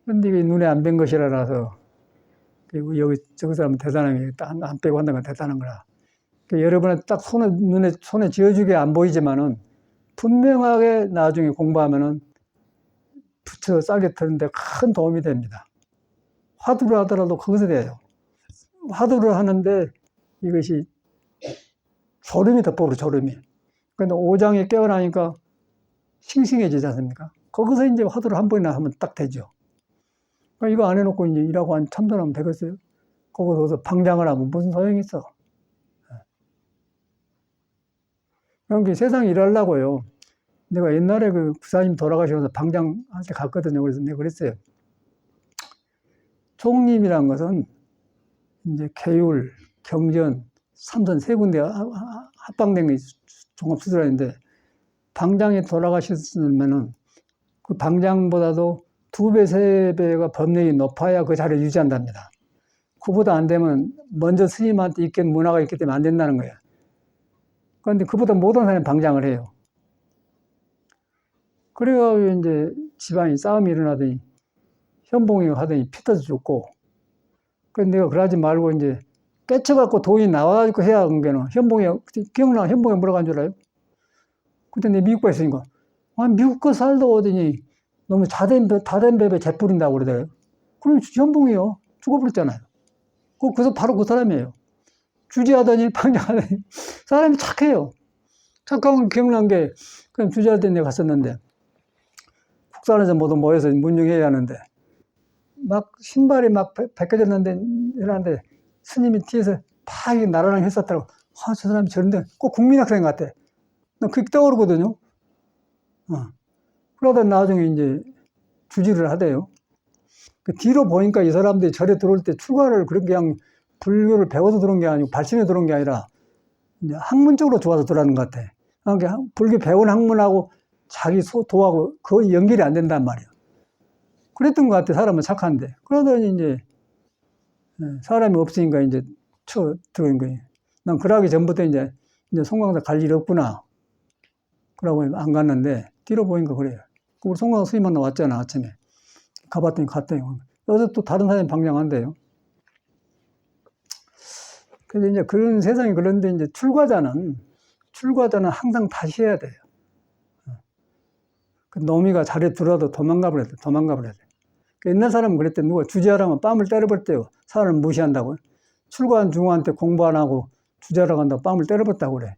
S1: 근데 이게 눈에 안 뵌 것이라서 여기 저 사람은 대단한 게 안 빼고 한다는 건 대단한 거라. 그러니까 여러분은 딱 손에 쥐어주게 안 보이지만은 분명하게 나중에 공부하면은 부처 싸게 트는데 큰 도움이 됩니다. 화두를 하더라도 거기서 돼요. 화두를 하는데 이것이 졸음이 덮어버려, 졸음이. 근데 오장이 깨어나니까 싱싱해지지 않습니까? 거기서 이제 화두를 한 번이나 하면 딱 되죠. 그러니까 이거 안 해놓고 이제 일하고 참선하면 되겠어요? 거기서 방장을 하면 무슨 소용이 있어? 그러니까 세상에 일하려고요. 내가 옛날에 그 부사님 돌아가시면서 방장한테 갔거든요. 그래서 내가 그랬어요. 총림이란 것은 이제 계율, 경전, 삼선 세 군데 합방된 게 종합수술하는데 방장이 돌아가셨으면은 그 방장보다도 2배, 3배가 법령이 높아야 그 자리를 유지한답니다. 그보다 안 되면 먼저 스님한테 있겠는 문화가 있기 때문에 안 된다는 거예요. 그런데 그보다 못한 사람이 방장을 해요. 그래가지고 이제 집안이 싸움이 일어나더니 현봉이 하더니 피 터져 죽고 그래서 내가 그러지 말고 이제 깨쳐갖고 돈이 나와가지고 해야 하는 게는 기억나? 현봉이 뭐라고 한 줄 알아요? 그때 내가 미국 가 있으니까 미국 거 살다 오더니 너무 다된 배에 재 뿌린다고 그러더래요. 그럼 현봉이요. 죽어버렸잖아요. 그래서 바로 그 사람이에요. 주지하더니 방장하더니 사람이 착해요. 착한 건 기억난 게 그냥 주지할 때 내가 갔었는데 국산에서 모두 모여서 문중해야 하는데 막 신발이 막 벗겨졌는데 이러는데 스님이 뒤에서 팍 나라랑 했었더라고. 저 사람이 저런데 꼭 국민학생 같아. 나 그게 떠오르거든요. 그러다 나중에 이제 주지를 하대요. 그 뒤로 보니까 이 사람들이 절에 들어올 때 출가를 그냥 불교를 배워서 들어온 게 아니고 발심해 들어온 게 아니라 이제 학문적으로 좋아서 들어가는 것 같아. 그러니까 불교 배운 학문하고 자기 도하고 그건 연결이 안 된단 말이야. 그랬던 것 같아. 사람은 착한데. 그러더니 이제 사람이 없으니까 이제 쳐 들어온 거예요. 난 그러기 전부터 이제 송광사 갈 일이 없구나. 그러고 안 갔는데 뒤로 보니까 그래요. 우리 송광사 스님 만나 왔잖아, 아침에. 가봤더니 갔더니 여기서 또 다른 사람이 방장한대요. 그래서 이제 그런 세상이 그런데 이제 출가자는 항상 다시 해야 돼요. 그 노미가 자리에 들어와도 도망가 버려야 돼. 그 옛날 사람은 그랬대. 누가 주제하라면 뺨을 때려버렸대요. 사람을 무시한다고. 출가한 중한테 공부 안 하고 주제하러 간다고 뺨을 때려버렸다고 그래.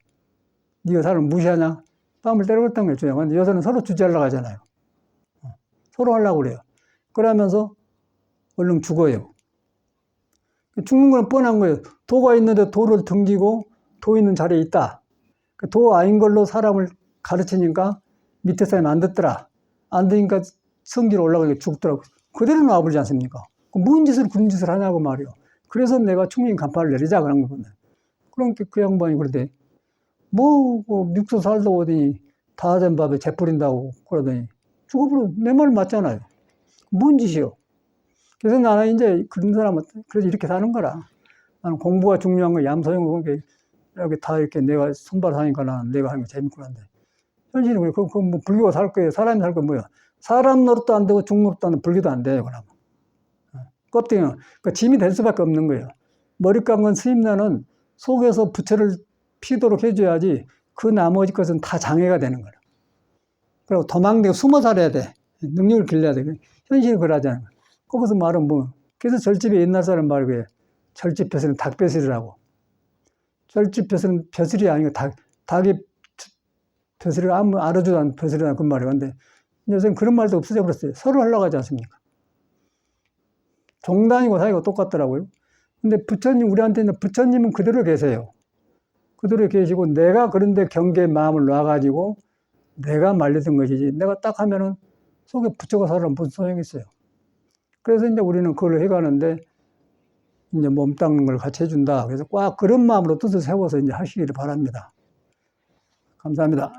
S1: 네가 사람을 무시하냐? 뺨을 때려버렸다는 거예요. 주제가. 근데 여자는 서로 주제하려고 하잖아요. 서로 하려고 그래요. 그러면서 얼른 죽어요. 죽는 건 뻔한 거예요. 도가 있는데 도를 등지고 도 있는 자리에 있다. 도 아닌 걸로 사람을 가르치니까 밑에 사람이 안 듣더라. 안 듣니까 성지로 올라가니까 죽더라고. 그대로 놔버리지 않습니까? 무슨 짓을 그런 짓을 하냐고 말이요. 그래서 내가 충님 간파를 내리자 그런 거거든요. 그러니까 그 양반이 그러대. 뭐 육수 살다 오더니 다 된 밥에 재 뿌린다고 그러더니 죽어버려. 내 말 맞잖아요. 뭔 짓이요? 그래서 나는 이제 그런 사람은 그래서 이렇게 사는 거라. 나는 공부가 중요한 거 얌소용 게 이렇게 다 이렇게 내가 손발하니까 나는 내가 하는 거 재밌구나 한데. 현실은 그래. 그럼 뭐 불교가 살 거예요. 사람이 살 거 뭐야? 사람 노릇도 안 되고 중 노릇도 안 되고 불교도 안 돼요. 그러면. 껍데기는 그러니까 짐이 될 수밖에 없는 거예요. 머리 감은 스님네는 속에서 부처를 피도록 해줘야지 그 나머지 것은 다 장애가 되는 거예요. 그리고 도망대고 숨어 살아야 돼. 능력을 길러야 돼. 현실이 그러잖아요. 거기서 말은 뭐 그래서 절집에 옛날 사람 말고 절집 벼슬은 닭 벼슬이라고. 절집 벼슬은 벼슬이 아니고 닭이 벼슬이 아무 알아주도 않는 벼슬이라는 그 말이에요. 근데 요새는 그런 말도 없어져 버렸어요. 서로 하려고 하지 않습니까? 종단이고 사이가 똑같더라고요. 근데 부처님, 우리한테는 부처님은 그대로 계세요. 그대로 계시고, 내가 그런데 경계에 마음을 놔가지고, 내가 말리던 것이지, 내가 딱 하면은 속에 부처가 살아면 무슨 소용이 있어요. 그래서 이제 우리는 그걸 해가는데, 이제 몸 닦는 걸 같이 해준다. 그래서 꽉 그런 마음으로 뜻을 세워서 이제 하시기를 바랍니다. 감사합니다.